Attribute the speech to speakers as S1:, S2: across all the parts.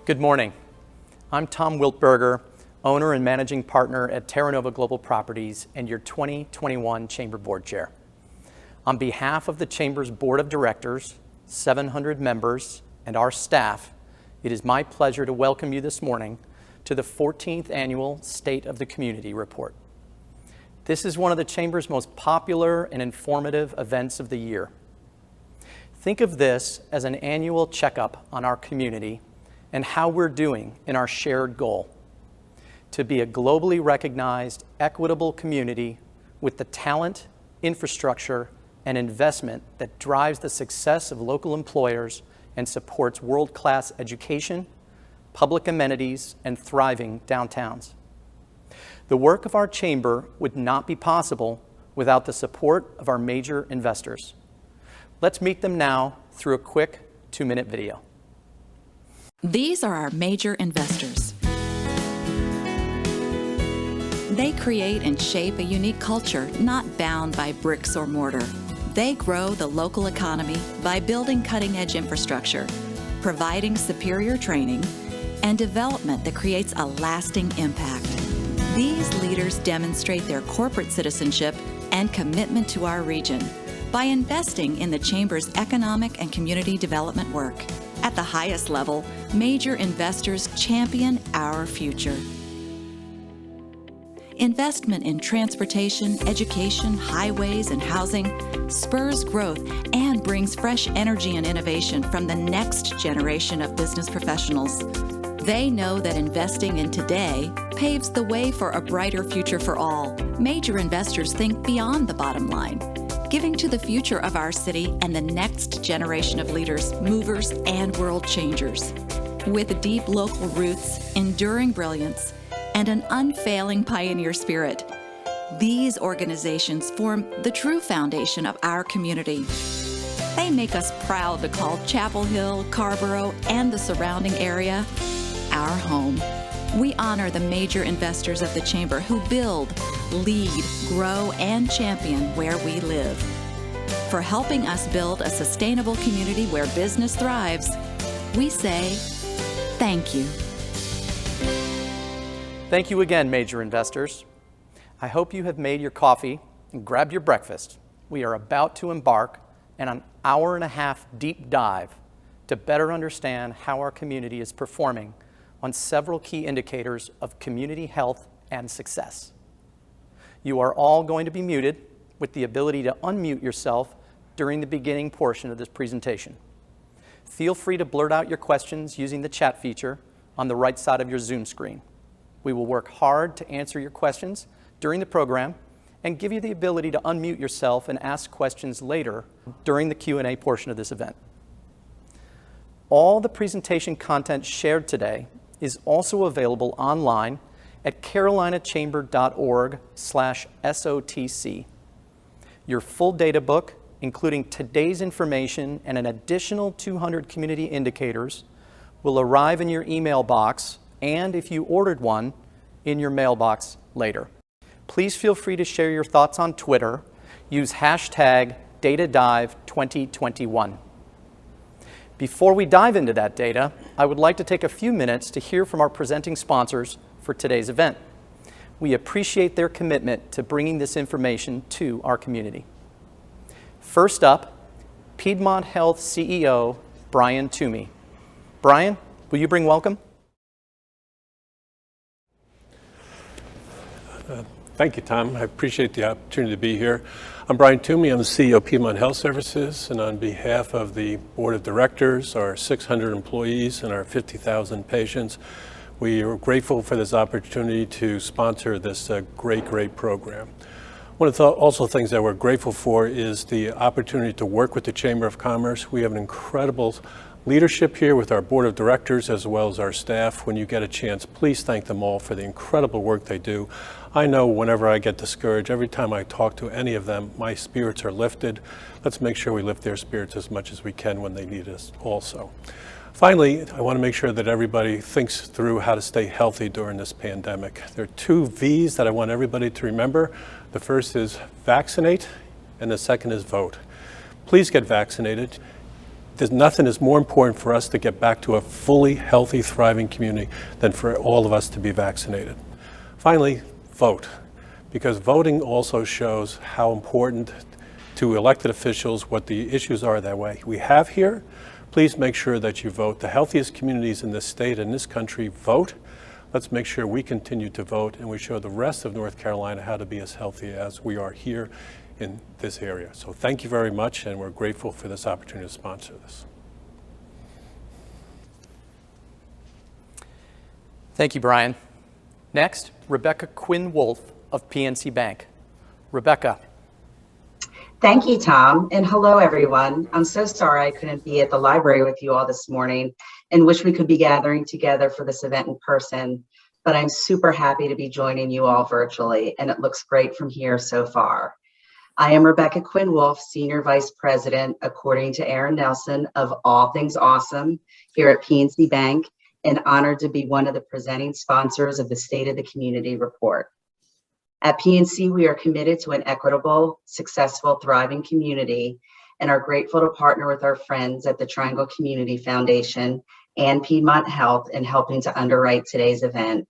S1: Good morning. I'm Tom Wiltberger, owner and managing partner at Terra Nova Global Properties and your 2021 Chamber Board Chair. On behalf of the Chamber's Board of Directors, 700 members, and our staff, it is my pleasure to welcome you this morning to the 14th Annual State of the Community Report. This is one of the Chamber's most popular and informative events of the year. Think of this as an annual checkup on our community and how we're doing in our shared goal: to be a globally recognized, equitable community with the talent, infrastructure, and investment that drives the success of local employers and supports world-class education, public amenities, and thriving downtowns. The work of our chamber would not be possible without the support of our major investors. Let's meet them now through a quick 2-minute video.
S2: These are our major investors. They create and shape a unique culture not bound by bricks or mortar. They grow the local economy by building cutting-edge infrastructure, providing superior training, and development that creates a lasting impact. These leaders demonstrate their corporate citizenship and commitment to our region by investing in the Chamber's economic and community development work. At the highest level, major investors champion our future. Investment in transportation, education, highways, and housing spurs growth and brings fresh energy and innovation from the next generation of business professionals. They know that investing in today paves the way for a brighter future for all. Major investors think beyond the bottom line, giving to the future of our city and the next generation of leaders, movers, and world changers. With deep local roots, enduring brilliance, and an unfailing pioneer spirit, these organizations form the true foundation of our community. They make us proud to call Chapel Hill-Carrboro and the surrounding area our home. We honor the major investors of the Chamber who build, lead, grow, and champion where we live. For helping us build a sustainable community where business thrives, we say thank you.
S1: Thank you again, major investors. I hope you have made your coffee and grabbed your breakfast. We are about to embark on an hour-and-a-half deep dive to better understand how our community is performing on several key indicators of community health and success. You are all going to be muted with the ability to unmute yourself during the beginning portion of this presentation. Feel free to blurt out your questions using the chat feature on the right side of your Zoom screen. We will work hard to answer your questions during the program and give you the ability to unmute yourself and ask questions later during the Q&A portion of this event. All the presentation content shared today is also available online at carolinachamber.org/SOTC. Your full data book, including today's information and an additional 200 community indicators, will arrive in your email box, and if you ordered one, in your mailbox later. Please feel free to share your thoughts on Twitter. Use hashtag DataDive2021. Before we dive into that data, I would like to take a few minutes to hear from our presenting sponsors for today's event. We appreciate their commitment to bringing this information to our community. First up, Piedmont Health CEO, Brian Toomey. Brian, will you bring welcome?
S3: Thank you, Tom. I appreciate the opportunity to be here. I'm Brian Toomey. I'm the CEO of Piedmont Health Services, and on behalf of the Board of Directors, our 600 employees, and our 50,000 patients, we are grateful for this opportunity to sponsor this great program. One of the also things that we're grateful for is the opportunity to work with the Chamber of Commerce. We have an incredible leadership here with our Board of Directors as well as our staff. When you get a chance, please thank them all for the incredible work they do. I know whenever I get discouraged, every time I talk to any of them, my spirits are lifted. Let's make sure we lift their spirits as much as we can when they need us also. Finally, I want to make sure that everybody thinks through how to stay healthy during this pandemic. There are 2 V's that I want everybody to remember. The first is vaccinate, and the second is vote. Please get vaccinated. There's nothing is more important for us to get back to a fully healthy, thriving community than for all of us to be vaccinated. Finally, vote, because voting also shows how important to elected officials what the issues are that way. We have here, please make sure that you vote. The healthiest communities in this state and this country vote. Let's make sure we continue to vote and we show the rest of North Carolina how to be as healthy as we are here in this area. So thank you very much, and we're grateful for this opportunity to sponsor this.
S1: Thank you, Brian. Next, Rebecca Quinn Wolf of PNC Bank. Rebecca.
S4: Thank you, Tom, and hello, everyone. I'm so sorry I couldn't be at the library with you all this morning and wish we could be gathering together for this event in person, but I'm super happy to be joining you all virtually, and it looks great from here so far. I am Rebecca Quinn Wolf, Senior Vice President, according to Aaron Nelson, of All Things Awesome here at PNC Bank, and honored to be one of the presenting sponsors of the State of the Community Report. At PNC, we are committed to an equitable, successful, thriving community and are grateful to partner with our friends at the Triangle Community Foundation and Piedmont Health in helping to underwrite today's event.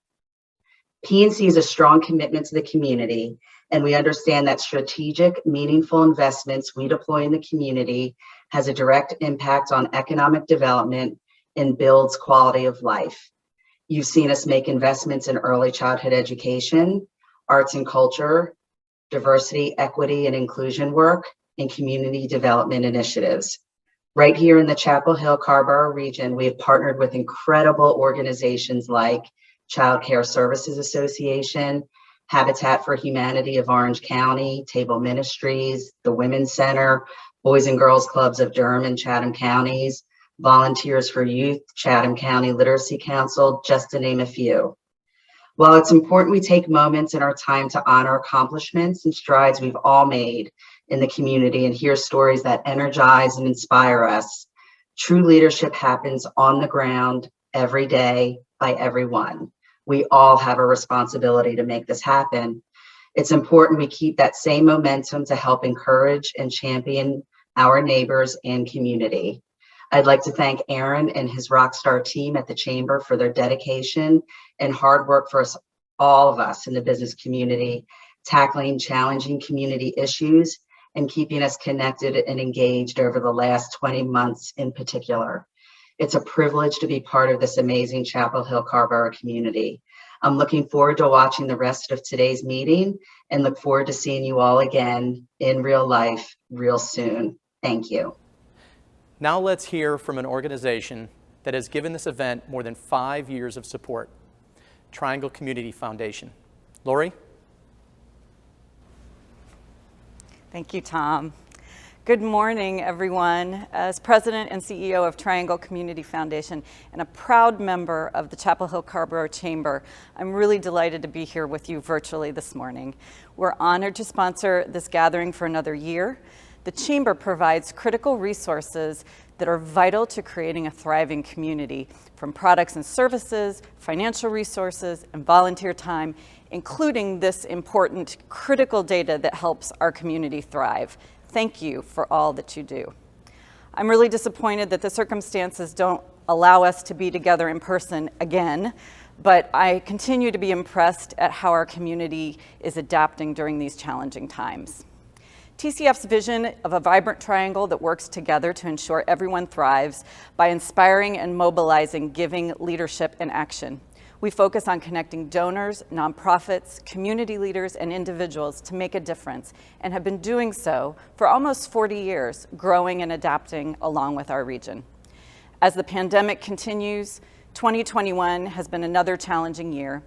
S4: PNC is a strong commitment to the community, and we understand that strategic, meaningful investments we deploy in the community has a direct impact on economic development and builds quality of life. You've seen us make investments in early childhood education, arts and culture, diversity, equity, and inclusion work, and community development initiatives. Right here in the Chapel Hill-Carrboro region, we have partnered with incredible organizations like Child Care Services Association, Habitat for Humanity of Orange County, Table Ministries, the Women's Center, Boys and Girls Clubs of Durham and Chatham Counties, Volunteers for Youth, Chatham County Literacy Council, just to name a few. While it's important we take moments in our time to honor accomplishments and strides we've all made in the community and hear stories that energize and inspire us, true leadership happens on the ground every day by everyone. We all have a responsibility to make this happen. It's important we keep that same momentum to help encourage and champion our neighbors and community. I'd like to thank Aaron and his rockstar team at the Chamber for their dedication and hard work for us, all of us in the business community, tackling challenging community issues and keeping us connected and engaged over the last 20 months in particular. It's a privilege to be part of this amazing Chapel Hill-Carrboro community. I'm looking forward to watching the rest of today's meeting and look forward to seeing you all again in real life real soon. Thank you.
S1: Now let's hear from an organization that has given this event more than 5 years of support, Triangle Community Foundation. Lori?
S5: Thank you, Tom. Good morning, everyone. As President and CEO of Triangle Community Foundation and a proud member of the Chapel Hill-Carrboro Chamber, I'm really delighted to be here with you virtually this morning. We're honored to sponsor this gathering for another year. The Chamber provides critical resources that are vital to creating a thriving community, from products and services, financial resources, and volunteer time, including this important critical data that helps our community thrive. Thank you for all that you do. I'm really disappointed that the circumstances don't allow us to be together in person again, but I continue to be impressed at how our community is adapting during these challenging times. TCF's vision of a vibrant triangle that works together to ensure everyone thrives by inspiring and mobilizing giving, leadership, and action. We focus on connecting donors, nonprofits, community leaders, and individuals to make a difference, and have been doing so for almost 40 years, growing and adapting along with our region. As the pandemic continues, 2021 has been another challenging year.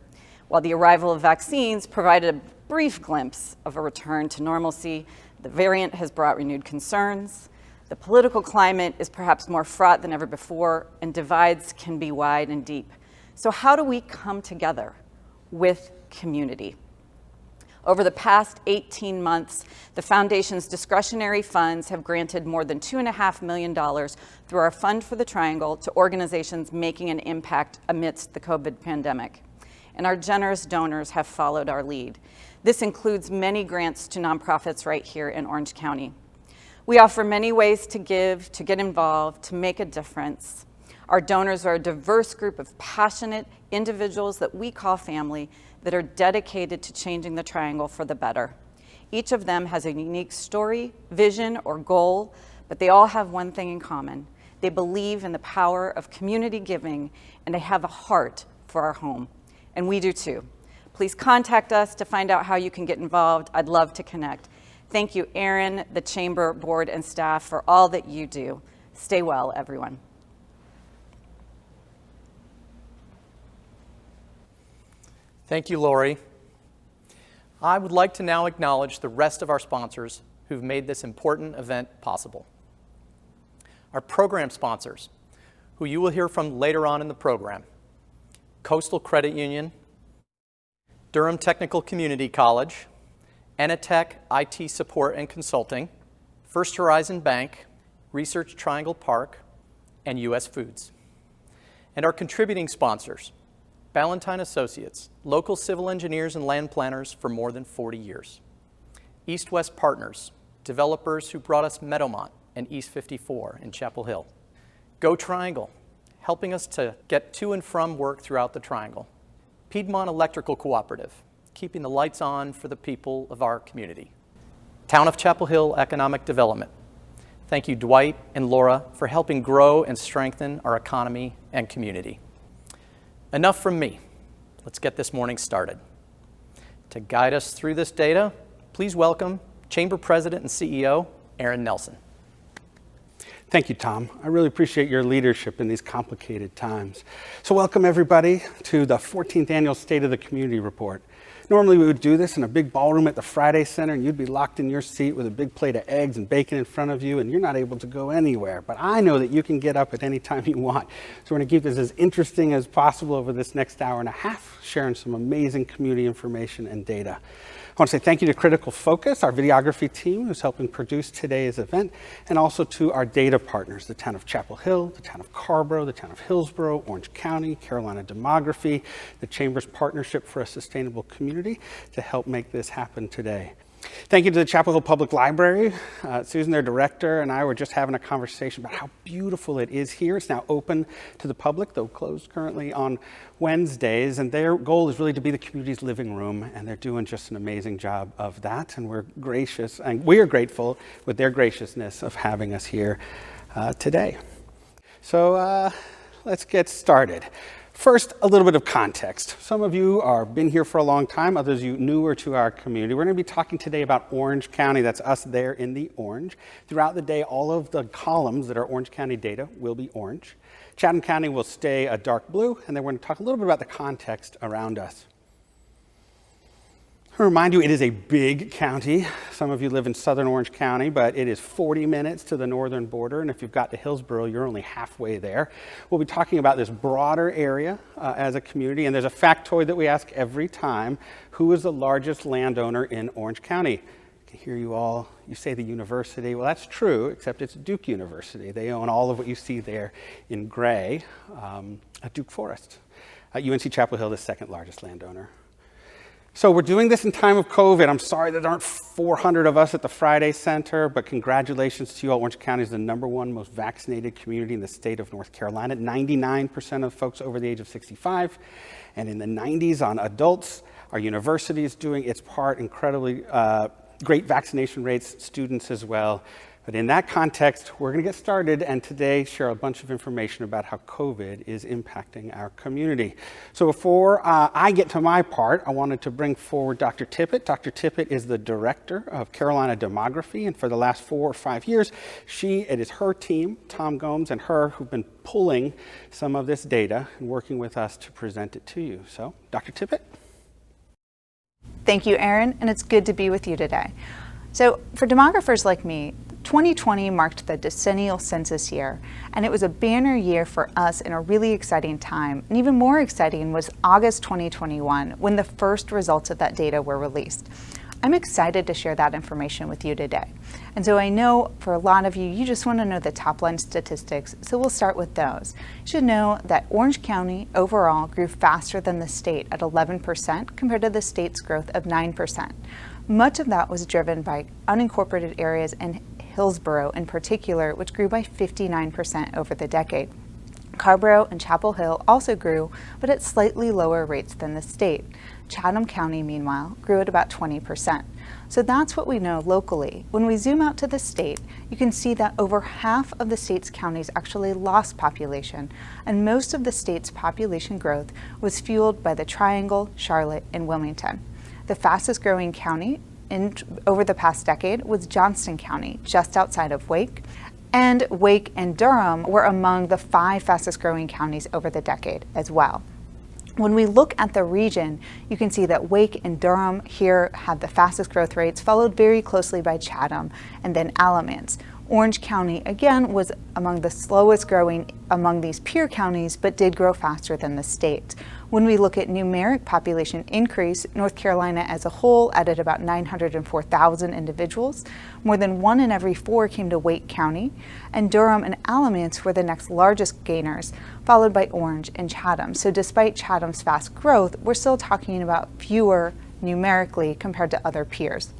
S5: While the arrival of vaccines provided a brief glimpse of a return to normalcy, the variant has brought renewed concerns. The political climate is perhaps more fraught than ever before, and divides can be wide and deep. So how do we come together with community? Over the past 18 months, the Foundation's discretionary funds have granted more than $2.5 million through our Fund for the Triangle to organizations making an impact amidst the COVID pandemic. And our generous donors have followed our lead. This includes many grants to nonprofits right here in Orange County. We offer many ways to give, to get involved, to make a difference. Our donors are a diverse group of passionate individuals that we call family that are dedicated to changing the Triangle for the better. Each of them has a unique story, vision, or goal, but they all have one thing in common. They believe in the power of community giving, and they have a heart for our home. And we do too. Please contact us to find out how you can get involved. I'd love to connect. Thank you, Aaron, the Chamber Board and staff, for all that you do. Stay well, everyone.
S1: Thank you, Lori. I would like to now acknowledge the rest of our sponsors who've made this important event possible. Our program sponsors, who you will hear from later on in the program: Coastal Credit Union, Durham Technical Community College, Enitech IT Support and Consulting, First Horizon Bank, Research Triangle Park, and U.S. Foods. And our contributing sponsors: Ballantine Associates, local civil engineers and land planners for more than 40 years. East West Partners, developers who brought us Meadowmont and East 54 in Chapel Hill. Go Triangle, helping us to get to and from work throughout the Triangle. Piedmont Electrical Cooperative, keeping the lights on for the people of our community. Town of Chapel Hill Economic Development. Thank you, Dwight and Laura, for helping grow and strengthen our economy and community. Enough from me. Let's get this morning started. To guide us through this data, please welcome Chamber President and CEO, Aaron Nelson.
S6: Thank you, Tom. I really appreciate your leadership in these complicated times. So welcome everybody to the 14th Annual State of the Community Report. Normally we would do this in a big ballroom at the Friday Center, and you'd be locked in your seat with a big plate of eggs and bacon in front of you, and you're not able to go anywhere. But I know that you can get up at any time you want. So we're going to keep this as interesting as possible over this next hour and a half, sharing some amazing community information and data. I want to say thank you to Critical Focus, our videography team who's helping produce today's event, and also to our data partners, the town of Chapel Hill, the town of Carrboro, the town of Hillsborough, Orange County, Carolina Demography, the Chamber's Partnership for a Sustainable Community to help make this happen today. Thank you to the Chapel Hill Public Library. Susan, their director, and I were just having a conversation about how beautiful it is here. It's now open to the public, though closed currently on Wednesdays, and their goal is really to be the community's living room, and they're doing just an amazing job of that, and we're gracious, and we are grateful with their graciousness of having us here today. So let's get started. First, a little bit of context. Some of you have been here for a long time, others of you newer to our community. We're going to be talking today about Orange County. That's us there in the orange. Throughout the day, all of the columns that are Orange County data will be orange. Chatham County will stay a dark blue, and then we're going to talk a little bit about the context around us. I remind you, it is a big county. Some of you live in southern Orange County, but it is 40 minutes to the northern border, and if you've got to Hillsborough, you're only halfway there. We'll be talking about this broader area as a community, and there's a factoid that we ask every time: who is the largest landowner in Orange County? I can hear you all, you say the university. Well, that's true, except it's Duke University. They own all of what you see there in gray at Duke Forest. UNC Chapel Hill, the second largest landowner. So we're doing this in time of COVID. I'm sorry there aren't 400 of us at the Friday Center, but congratulations to you all. Orange County is the #1 most vaccinated community in the state of North Carolina. 99% of folks over the age of 65, and in the 90s on adults. Our university is doing its part, incredibly great vaccination rates, students as well. But in that context, we're going to get started and today share a bunch of information about how COVID is impacting our community. So before I get to my part, I wanted to bring forward Dr. Tippett. Dr. Tippett is the director of Carolina Demography, and for the last 4 or 5 years, it is her team, Tom Gomes and her, who've been pulling some of this data and working with us to present it to you. So, Dr. Tippett.
S7: Thank you, Aaron, and it's good to be with you today. So for demographers like me, 2020 marked the decennial census year, and it was a banner year for us in a really exciting time. And even more exciting was August 2021, when the first results of that data were released. I'm excited to share that information with you today. And so I know for a lot of you, you just want to know the top line statistics, so we'll start with those. You should know that Orange County overall grew faster than the state at 11% compared to the state's growth of 9%. Much of that was driven by unincorporated areas in Hillsborough in particular, which grew by 59% over the decade. Carrboro and Chapel Hill also grew, but at slightly lower rates than the state. Chatham County, meanwhile, grew at about 20%. So that's what we know locally. When we zoom out to the state, you can see that over half of the state's counties actually lost population, and most of the state's population growth was fueled by the Triangle, Charlotte, and Wilmington. The fastest growing county over the past decade was Johnston County, just outside of Wake. And Wake and Durham were among the 5 fastest growing counties over the decade as well. When we look at the region, you can see that Wake and Durham here had the fastest growth rates, followed very closely by Chatham and then Alamance. Orange County, again, was among the slowest growing among these peer counties, but did grow faster than the state. When we look at numeric population increase, North Carolina as a whole added about 904,000 individuals. More than 1 in every 4 came to Wake County, and Durham and Alamance were the next largest gainers, followed by Orange and Chatham. So despite Chatham's fast growth, we're still talking about fewer numerically compared to other peers.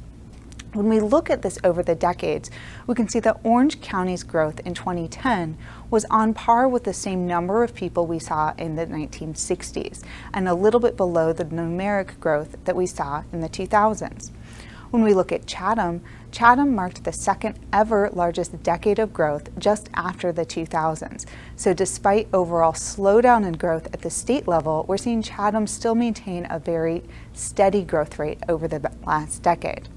S7: When we look at this over the decades, we can see that Orange County's growth in 2010 was on par with the same number of people we saw in the 1960s, and a little bit below the numeric growth that we saw in the 2000s. When we look at Chatham, Chatham marked the second ever largest decade of growth just after the 2000s. So despite overall slowdown in growth at the state level, we're seeing Chatham still maintain a very steady growth rate over the last decade.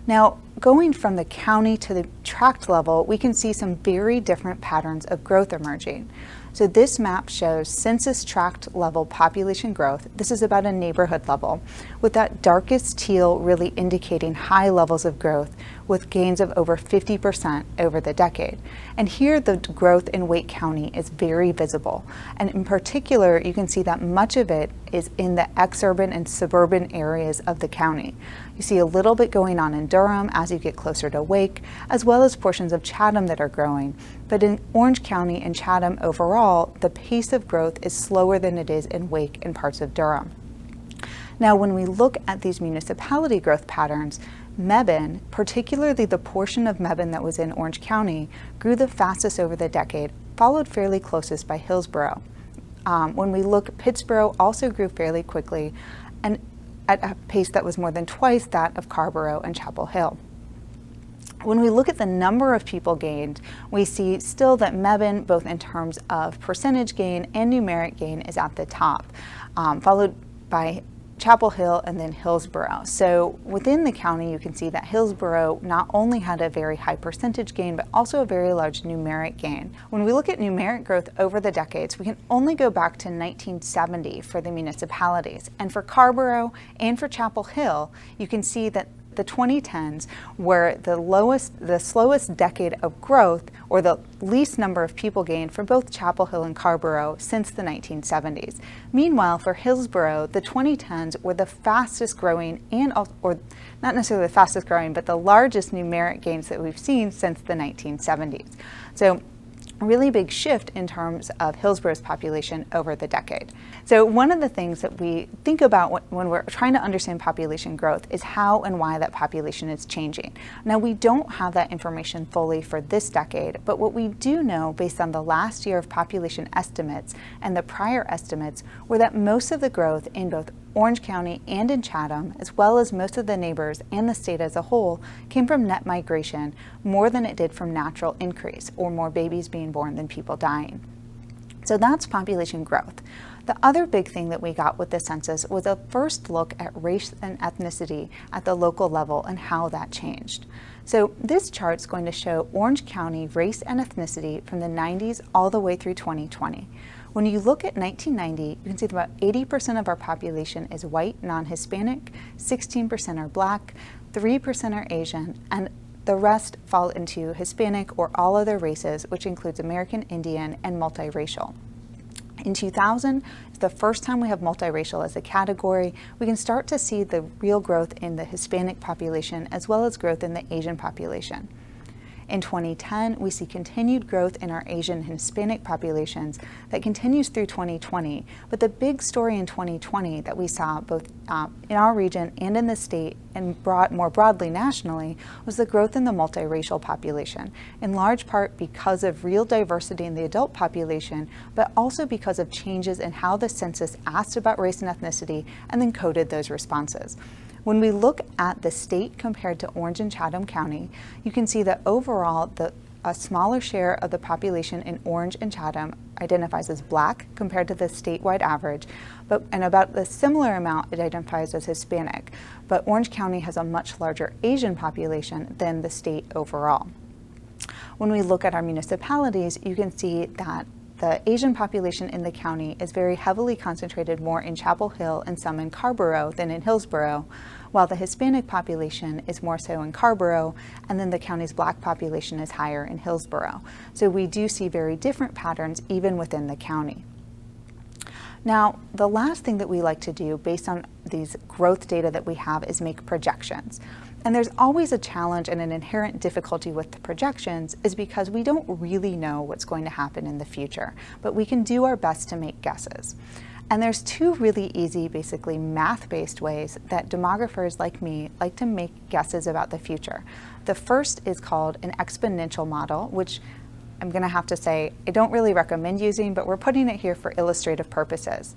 S7: Now, going from the county to the tract level, we can see some very different patterns of growth emerging. So this map shows census tract level population growth. This is about a neighborhood level, with that darkest teal really indicating high levels of growth, with gains of over 50% over the decade. And here the growth in Wake County is very visible. And in particular, you can see that much of it is in the exurban and suburban areas of the county. You see a little bit going on in Durham as you get closer to Wake, as well as portions of Chatham that are growing. But in Orange County and Chatham overall, the pace of growth is slower than it is in Wake and parts of Durham. Now, when we look at these municipality growth patterns, Mebane, particularly the portion of Mebane that was in Orange County, grew the fastest over the decade, followed fairly closest by Hillsborough. When we look, Pittsboro also grew fairly quickly and at a pace that was more than twice that of Carrboro and Chapel Hill. When we look at the number of people gained, we see still that Mebane, both in terms of percentage gain and numeric gain, is at the top, followed by Chapel Hill and then Hillsborough. So within the county, you can see that Hillsborough not only had a very high percentage gain, but also a very large numeric gain. When we look at numeric growth over the decades, we can only go back to 1970 for the municipalities. And for Carrboro and for Chapel Hill, you can see that the 2010s were the slowest decade of growth, or the least number of people gained for both Chapel Hill and Carrboro since the 1970s. Meanwhile, for Hillsborough, the 2010s were the fastest growing or not necessarily the fastest growing, but the largest numeric gains that we've seen since the 1970s. So a really big shift in terms of Hillsborough's population over the decade. So one of the things that we think about when we're trying to understand population growth is how and why that population is changing. Now, we don't have that information fully for this decade, but what we do know based on the last year of population estimates and the prior estimates were that most of the growth in both Orange County and in Chatham, as well as most of the neighbors and the state as a whole, came from net migration more than it did from natural increase, or more babies being born than people dying. So that's population growth. The other big thing that we got with the census was a first look at race and ethnicity at the local level and how that changed. So this chart's going to show Orange County race and ethnicity from the 90s all the way through 2020. When you look at 1990, you can see that about 80% of our population is white, non-Hispanic, 16% are black, 3% are Asian, and the rest fall into Hispanic or all other races, which includes American Indian and multiracial. In 2000, it's the first time we have multiracial as a category. We can start to see the real growth in the Hispanic population as well as growth in the Asian population. In 2010, we see continued growth in our Asian and Hispanic populations that continues through 2020. But the big story in 2020 that we saw both in our region and in the state and more broadly nationally was the growth in the multiracial population, in large part because of real diversity in the adult population, but also because of changes in how the census asked about race and ethnicity and then coded those responses. When we look at the state compared to Orange and Chatham County, you can see that overall a smaller share of the population in Orange and Chatham identifies as Black compared to the statewide average, and about a similar amount it identifies as Hispanic. But Orange County has a much larger Asian population than the state overall. When we look at our municipalities, you can see that the Asian population in the county is very heavily concentrated more in Chapel Hill and some in Carrboro than in Hillsborough, while the Hispanic population is more so in Carrboro, and then the county's Black population is higher in Hillsborough. So we do see very different patterns even within the county. Now, the last thing that we like to do based on these growth data that we have is make projections. And there's always a challenge and an inherent difficulty with the projections is because we don't really know what's going to happen in the future, but we can do our best to make guesses. And there's two really easy, basically math-based ways that demographers like me like to make guesses about the future. The first is called an exponential model, which I'm going to have to say I don't really recommend using, but we're putting it here for illustrative purposes.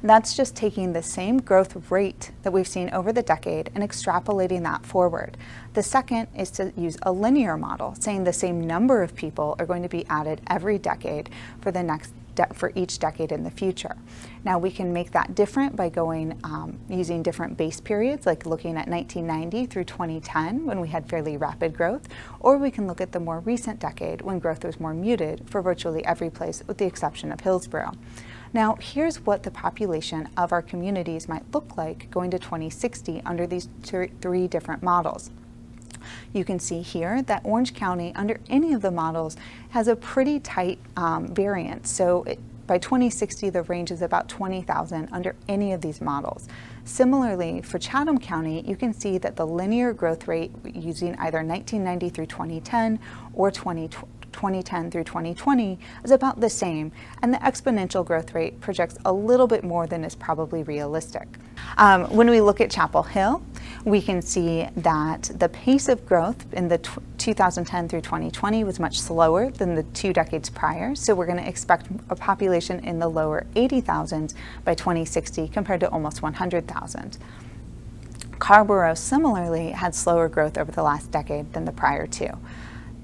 S7: And that's just taking the same growth rate that we've seen over the decade and extrapolating that forward. The second is to use a linear model, saying the same number of people are going to be added every decade for each decade in the future. Now we can make that different by going using different base periods, like looking at 1990 through 2010 when we had fairly rapid growth, or we can look at the more recent decade when growth was more muted for virtually every place with the exception of Hillsborough. Now here's what the population of our communities might look like going to 2060 under these three different models. You can see here that Orange County, under any of the models, has a pretty tight variance. So by 2060, the range is about 20,000 under any of these models. Similarly, for Chatham County, you can see that the linear growth rate using either 1990 through 2010 or 2010 through 2020 is about the same, and the exponential growth rate projects a little bit more than is probably realistic. When we look at Chapel Hill, we can see that the pace of growth in the 2010 through 2020 was much slower than the 2 decades prior, so we're going to expect a population in the lower 80,000s by 2060 compared to almost 100,000. Carrboro similarly had slower growth over the last decade than the prior 2.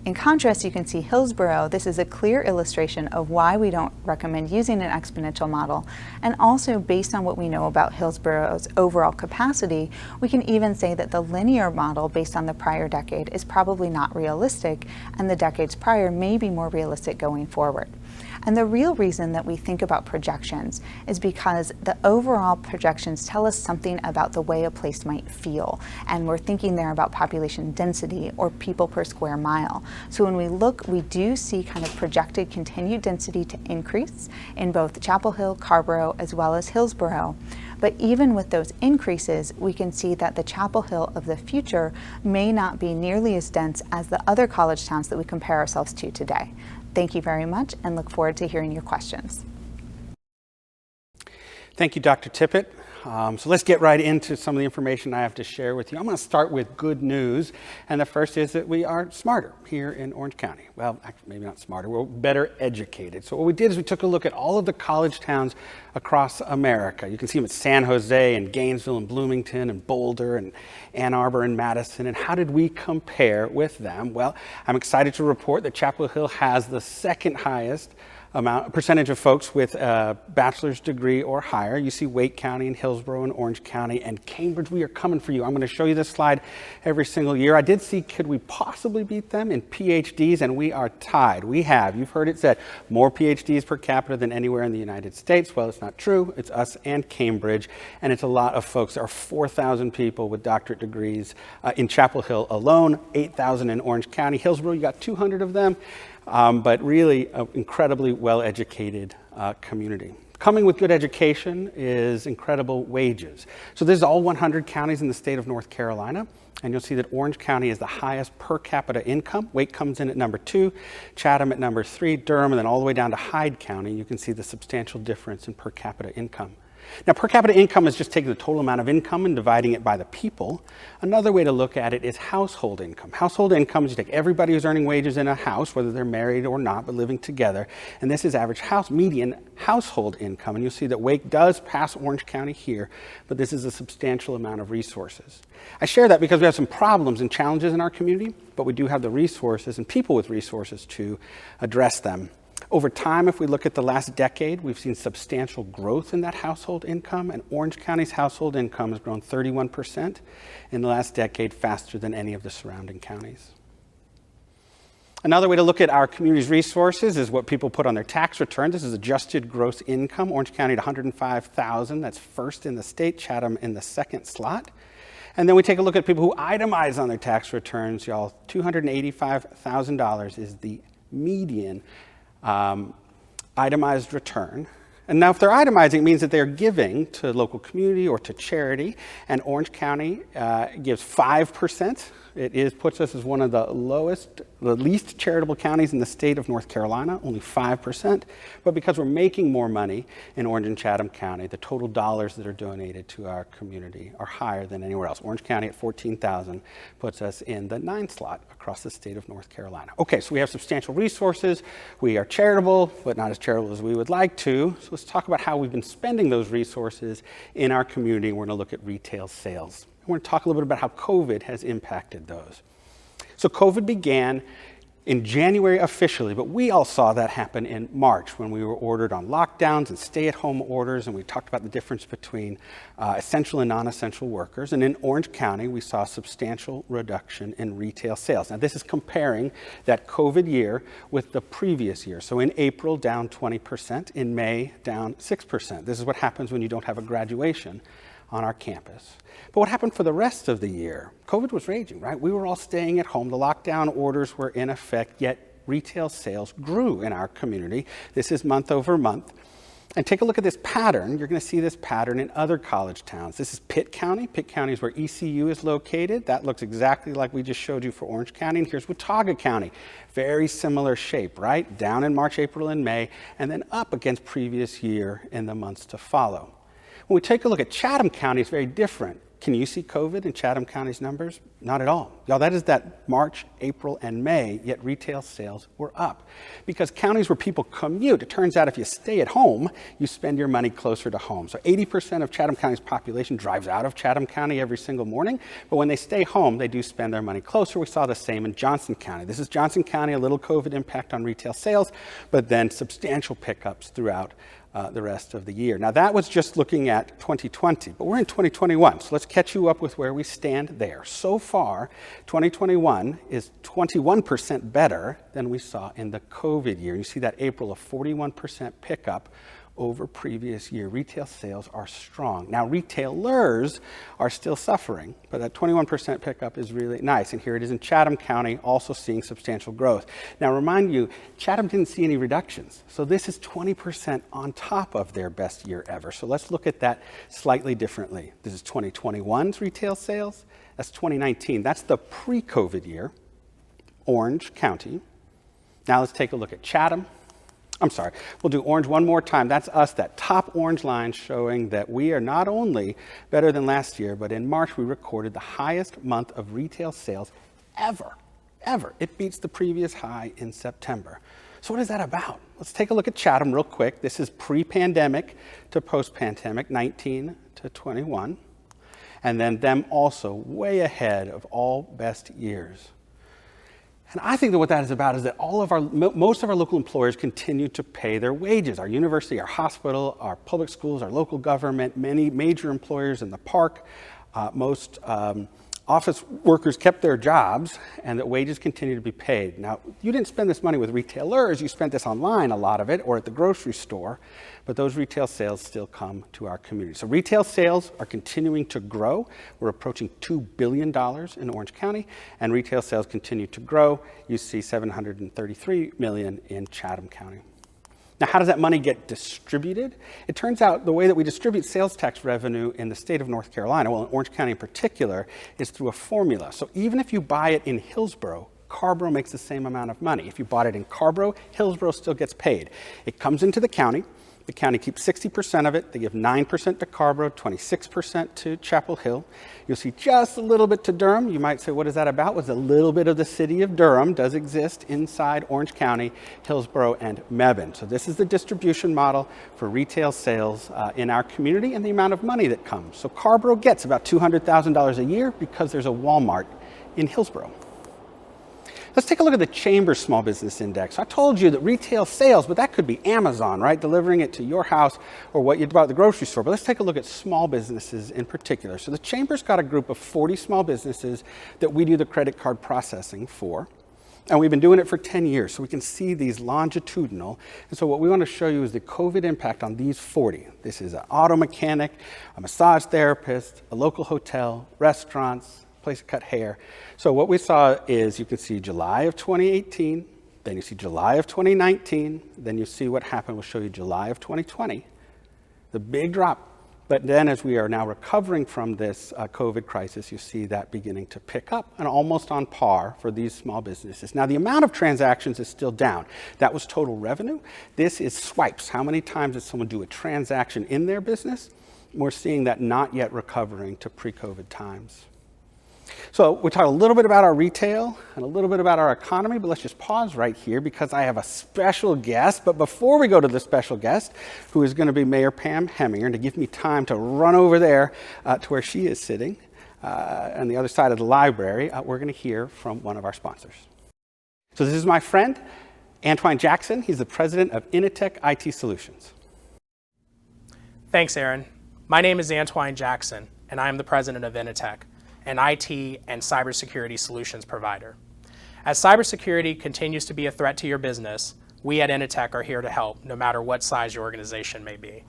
S7: In contrast, you can see Hillsborough. This is a clear illustration of why we don't recommend using an exponential model. And also, based on what we know about Hillsborough's overall capacity, we can even say that the linear model based on the prior decade is probably not realistic, and the decades prior may be more realistic going forward. And the real reason that we think about projections is because the overall projections tell us something about the way a place might feel. And we're thinking there about population density or people per square mile. So when we look, we do see kind of projected continued density to increase in both Chapel Hill, Carrboro, as well as Hillsborough. But even with those increases, we can see that the Chapel Hill of the future may not be nearly as dense as the other college towns that we compare ourselves to today. Thank you very much and look forward to hearing your questions.
S6: Thank you, Dr. Tippett. So let's get right into some of the information I have to share with you. I'm going to start with good news, and the first is that we are smarter here in Orange County. Well, actually, maybe not smarter, we're better educated. So what we did is we took a look at all of the college towns across America. You can see them at San Jose and Gainesville and Bloomington and Boulder and Ann Arbor and Madison, and how did we compare with them? Well, I'm excited to report that Chapel Hill has the second highest percentage of folks with a bachelor's degree or higher. You see Wake County and Hillsborough and Orange County and Cambridge. We are coming for you. I'm going to show you this slide every single year. I did see, could we possibly beat them in PhDs? And we are tied. We have, you've heard it said, more PhDs per capita than anywhere in the United States. Well, it's not true. It's us and Cambridge. And it's a lot of folks. There are 4,000 people with doctorate degrees in Chapel Hill alone, 8,000 in Orange County. Hillsborough, you got 200 of them. But really an incredibly well-educated community. A Coming with good education is incredible wages. So this is all 100 counties in the state of North Carolina. And you'll see that Orange County is the highest per capita income. Wake comes in at number 2, Chatham at number 3, Durham, and then all the way down to Hyde County. You can see the substantial difference in per capita income. Now, per capita income is just taking the total amount of income and dividing it by the people. Another way to look at it is household income. Household income is you take everybody who's earning wages in a house, whether they're married or not, but living together, and this is average median household income. And you'll see that Wake does pass Orange County here, but this is a substantial amount of resources. I share that because we have some problems and challenges in our community, but we do have the resources and people with resources to address them. Over time, if we look at the last decade, we've seen substantial growth in that household income, and Orange County's household income has grown 31% in the last decade, faster than any of the surrounding counties. Another way to look at our community's resources is what people put on their tax return. This is adjusted gross income. Orange County at $105,000, that's first in the state, Chatham in the second slot. And then we take a look at people who itemize on their tax returns. Y'all, $285,000 is the median itemized return. And now if they're itemizing, it means that they're giving to local community or to charity, and Orange County gives 5%. It puts us as one of the least charitable counties in the state of North Carolina, only 5%. But because we're making more money in Orange and Chatham County, the total dollars that are donated to our community are higher than anywhere else. Orange County at $14,000 puts us in the 9th slot across the state of North Carolina. Okay, so we have substantial resources. We are charitable, but not as charitable as we would like to. So let's talk about how we've been spending those resources in our community. We're going to look at retail sales. We're going to talk a little bit about how COVID has impacted those. So COVID began in January officially, but we all saw that happen in March when we were ordered on lockdowns and stay-at-home orders, and we talked about the difference between essential and non-essential workers. And in Orange County, we saw a substantial reduction in retail sales. Now, this is comparing that COVID year with the previous year. So in April, down 20%. In May, down 6%. This is what happens when you don't have a graduation on our campus. But what happened for the rest of the year? COVID was raging, right? We were all staying at home. The lockdown orders were in effect, yet retail sales grew in our community. This is month over month. And take a look at this pattern. You're going to see this pattern in other college towns. This is Pitt County. Pitt County is where ECU is located. That looks exactly like we just showed you for Orange County. And here's Watauga County. Very similar shape, right? Down in March, April, and May, and then up against previous year in the months to follow. When we take a look at Chatham County, it's very different. Can you see COVID in Chatham County's numbers? Not at all. Y'all, that is that March, April, and May, yet retail sales were up. Because counties where people commute, it turns out if you stay at home, you spend your money closer to home. So 80% of Chatham County's population drives out of Chatham County every single morning, but when they stay home, they do spend their money closer. We saw the same in Johnson County. This is Johnson County, a little COVID impact on retail sales, but then substantial pickups throughout the rest of the year. Now that was just looking at 2020, but we're in 2021, so let's catch you up with where we stand there. So far, 2021 is 21% better than we saw in the COVID year. You see that April of 41% pickup over previous year. Retail sales are strong. Now retailers are still suffering, but that 21% pickup is really nice. And here it is in Chatham County, also seeing substantial growth. Now remind you, Chatham didn't see any reductions. So this is 20% on top of their best year ever. So let's look at that slightly differently. This is 2021's retail sales. That's 2019. That's the pre-COVID year, Orange County. Now let's take a look at Chatham. I'm sorry, we'll do orange one more time. That's us, that top orange line showing that we are not only better than last year, but in March we recorded the highest month of retail sales ever. It beats the previous high in September. So what is that about? Let's take a look at Chatham real quick. This is pre-pandemic to post-pandemic, 19 to 21. And then them also way ahead of all best years. And I think that what that is about is that most of our local employers continue to pay their wages. Our university, our hospital, our public schools, our local government, many major employers in the park, most office workers kept their jobs, and that wages continue to be paid. Now, you didn't spend this money with retailers, you spent this online, a lot of it, or at the grocery store, but those retail sales still come to our community. So retail sales are continuing to grow. We're approaching $2 billion in Orange County, and retail sales continue to grow. You see $733 million in Chatham County. Now, how does that money get distributed? It turns out the way that we distribute sales tax revenue in the state of North Carolina, well, in Orange County in particular, is through a formula. So even if you buy it in Hillsborough, Carrboro makes the same amount of money. If you bought it in Carrboro, Hillsborough still gets paid. It comes into the county. The county keeps 60% of it. They give 9% to Carrboro, 26% to Chapel Hill. You'll see just a little bit to Durham. You might say, what is that about? Well, a little bit of the city of Durham does exist inside Orange County, Hillsborough, and Mebane. So this is the distribution model for retail sales in our community and the amount of money that comes. So Carrboro gets about $200,000 a year because there's a Walmart in Hillsborough. Let's take a look at the Chamber Small Business Index. I told you that retail sales, but that could be Amazon, right? Delivering it to your house or what you bought at the grocery store. But let's take a look at small businesses in particular. So the Chamber's got a group of 40 small businesses that we do the credit card processing for. And we've been doing it for 10 years, so we can see these longitudinal. And so what we want to show you is the COVID impact on these 40. This is an auto mechanic, a massage therapist, a local hotel, restaurants, place to cut hair. So what we saw is you can see July of 2018, then you see July of 2019, then you see what happened. We'll show you July of 2020, the big drop. But then as we are now recovering from this COVID crisis, you see that beginning to pick up and almost on par for these small businesses. Now the amount of transactions is still down. That was total revenue. This is swipes. How many times did someone do a transaction in their business? We're seeing that not yet recovering to pre-COVID times. So we talked a little bit about our retail and a little bit about our economy, but let's just pause right here because I have a special guest. But before we go to the special guest, who is going to be Mayor Pam Heminger, and to give me time to run over there to where she is sitting on the other side of the library, we're going to hear from one of our sponsors. So this is my friend, Antoine Jackson. He's the president of Initech IT Solutions.
S8: Thanks, Aaron. My name is Antoine Jackson, and I am the president of Initech, an IT and cybersecurity solutions provider. As cybersecurity continues to be a threat to your business, we at Initech are here to help, no matter what size your organization may be.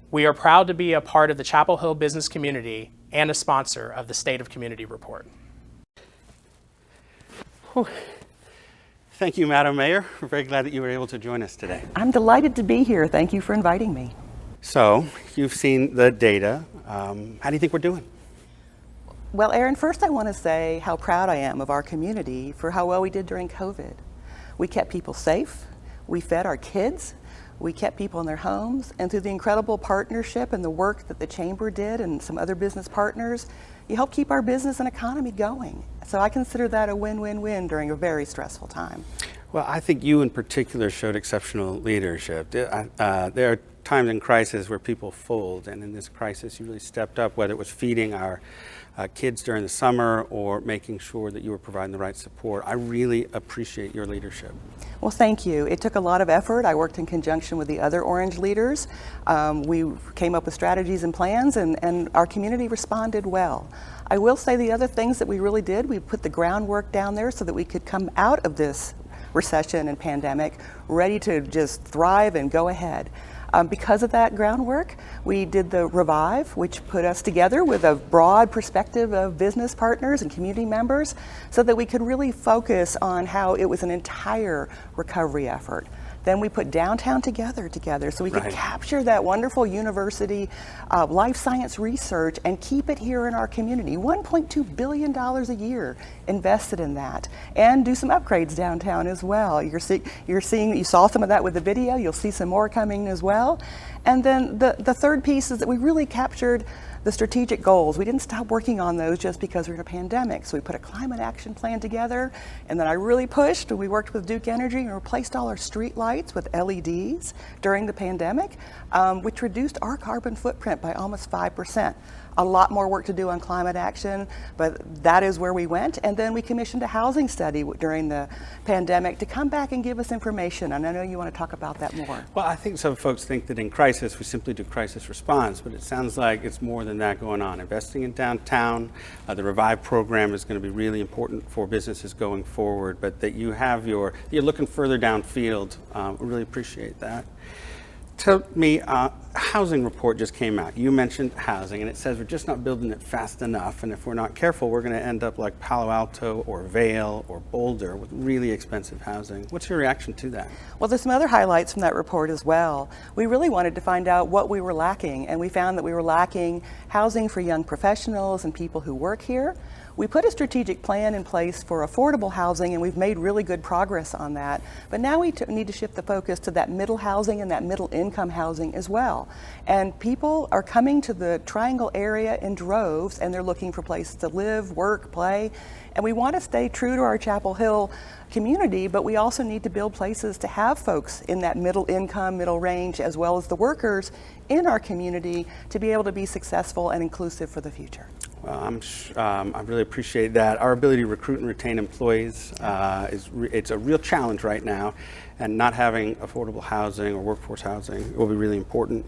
S8: We are proud to be a part of the Chapel Hill business community and a sponsor of the State of Community Report.
S6: Whew. Thank you, Madam Mayor. We're very glad that you were able to join us today.
S9: I'm delighted to be here. Thank you for inviting me.
S6: So, you've seen the data. How do you think we're doing?
S9: Well, Aaron, first I want to say how proud I am of our community for how well we did during COVID. We kept people safe, we fed our kids, we kept people in their homes, and through the incredible partnership and the work that the Chamber did and some other business partners, you helped keep our business and economy going. So I consider that a win-win-win during a very stressful time.
S6: Well, I think you in particular showed exceptional leadership. There are times in crisis where people fold, and in this crisis you really stepped up, whether it was feeding our kids during the summer or making sure that you were providing the right support. I really appreciate your leadership.
S9: Well, thank you. It took a lot of effort. I worked in conjunction with the other Orange leaders. We came up with strategies and plans, and our community responded well. I will say the other things that we really did, we put the groundwork down there so that we could come out of this recession and pandemic ready to just thrive and go ahead. Because of that groundwork, we did the Revive, which put us together with a broad perspective of business partners and community members so that we could really focus on how it was an entire recovery effort. Then we put downtown together so we could capture that wonderful university life science research and keep it here in our community. $1.2 billion a year invested in that, and do some upgrades downtown as well. You saw some of that with the video. You'll see some more coming as well. And then the third piece is that we really captured the strategic goals. We didn't stop working on those just because we're in a pandemic. So we put a climate action plan together, and then I really pushed, and we worked with Duke Energy and replaced all our street lights with LEDs during the pandemic, which reduced our carbon footprint by almost 5%. A lot more work to do on climate action, but that is where we went. And then we commissioned a housing study during the pandemic to come back and give us information. And I know you want to talk about that more.
S6: Well, I think some folks think that in crisis, we simply do crisis response, but it sounds like it's more than that going on. Investing in downtown, the Revive program is going to be really important for businesses going forward, but that you're looking further downfield. We really appreciate that. Tell me, housing report just came out. You mentioned housing, and it says we're just not building it fast enough, and if we're not careful, we're going to end up like Palo Alto or Vail or Boulder with really expensive housing. What's your reaction to that?
S9: Well, there's some other highlights from that report as well. We really wanted to find out what we were lacking, and we found that we were lacking housing for young professionals and people who work here. We put a strategic plan in place for affordable housing, and we've made really good progress on that. But now we need to shift the focus to that middle housing and that middle income housing as well. And people are coming to the Triangle area in droves, and they're looking for places to live, work, play. And we want to stay true to our Chapel Hill community, but we also need to build places to have folks in that middle income, middle range, as well as the workers in our community to be able to be successful and inclusive for the future.
S6: Well, I really appreciate that. Our ability to recruit and retain employees it's a real challenge right now, and not having affordable housing or workforce housing will be really important.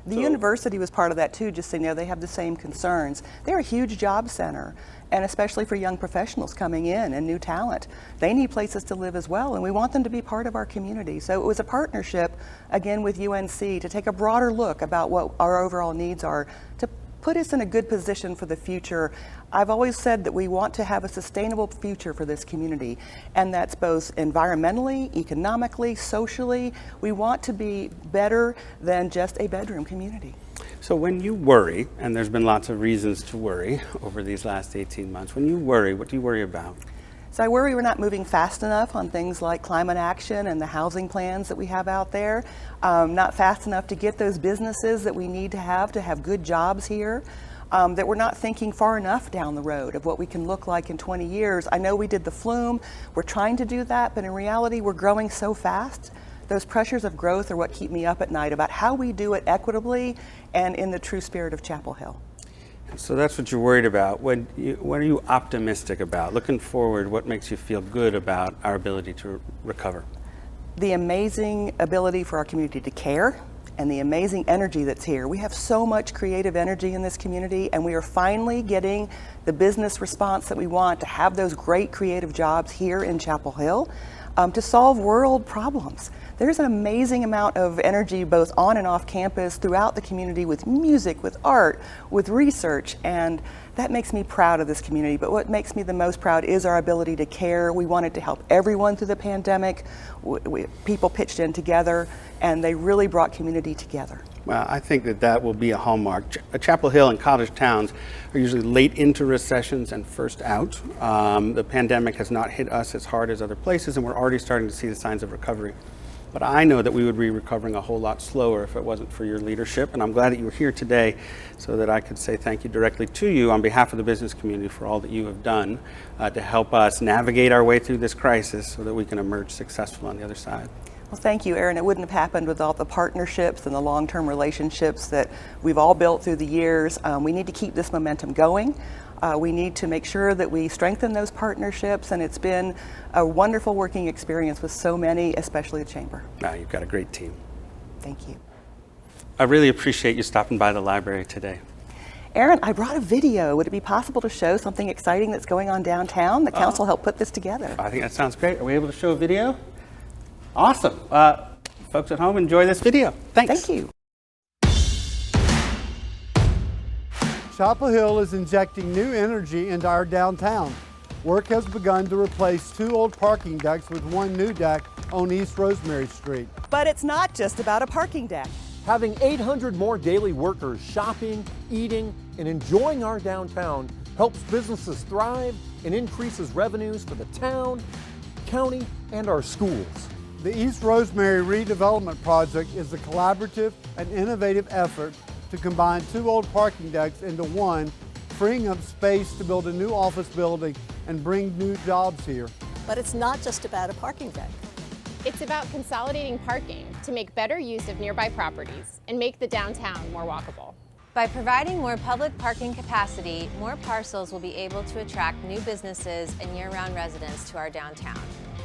S9: The university was part of that too, just so you know, they have the same concerns. They're a huge job center, and especially for young professionals coming in and new talent. They need places to live as well, and we want them to be part of our community. So it was a partnership, again, with UNC to take a broader look about what our overall needs are, to put us in a good position for the future. I've always said that we want to have a sustainable future for this community, and that's both environmentally, economically, socially. We want to be better than just a bedroom community.
S6: So when you worry, and there's been lots of reasons to worry over these last 18 months, when you worry, what do you worry about?
S9: So I worry we're not moving fast enough on things like climate action and the housing plans that we have out there, not fast enough to get those businesses that we need to have good jobs here, that we're not thinking far enough down the road of what we can look like in 20 years. I know we did the flume, we're trying to do that, but in reality we're growing so fast. Those pressures of growth are what keep me up at night about how we do it equitably and in the true spirit of Chapel Hill.
S6: So that's what you're worried about. What are you optimistic about? Looking forward, what makes you feel good about our ability to recover?
S9: The amazing ability for our community to care and the amazing energy that's here. We have so much creative energy in this community, and we are finally getting the business response that we want to have those great creative jobs here in Chapel Hill to solve world problems. There's an amazing amount of energy both on and off campus throughout the community with music, with art, with research, and that makes me proud of this community. But what makes me the most proud is our ability to care. We wanted to help everyone through the pandemic. People pitched in together, and they really brought community together.
S6: Well, I think that will be a hallmark. Chapel Hill and college towns are usually late into recessions and first out. The pandemic has not hit us as hard as other places, and we're already starting to see the signs of recovery. But I know that we would be recovering a whole lot slower if it wasn't for your leadership, and I'm glad that you were here today so that I could say thank you directly to you on behalf of the business community for all that you have done to help us navigate our way through this crisis so that we can emerge successful on the other side.
S9: Well, thank you, Aaron. It wouldn't have happened without the partnerships and the long-term relationships that we've all built through the years. We need to keep this momentum going. We need to make sure that we strengthen those partnerships, and it's been a wonderful working experience with so many, especially the Chamber.
S6: You've got a great team.
S9: Thank you.
S6: I really appreciate you stopping by the library today.
S9: Aaron, I brought a video. Would it be possible to show something exciting that's going on downtown? The council helped put this together.
S6: I think that sounds great. Are we able to show a video? Awesome. Folks at home, enjoy this video. Thanks.
S9: Thank you.
S10: Chapel Hill is injecting new energy into our downtown. Work has begun to replace 2 old parking decks with 1 new deck on East Rosemary Street.
S9: But it's not just about a parking deck.
S11: Having 800 more daily workers shopping, eating, and enjoying our downtown helps businesses thrive and increases revenues for the town, county, and our schools.
S10: The East Rosemary Redevelopment Project is a collaborative and innovative effort to combine 2 old parking decks into 1, freeing up space to build a new office building and bring new jobs here.
S12: But it's not just about a parking deck.
S13: It's about consolidating parking to make better use of nearby properties and make the downtown more walkable.
S14: By providing more public parking capacity, more parcels will be able to attract new businesses and year-round residents to our downtown,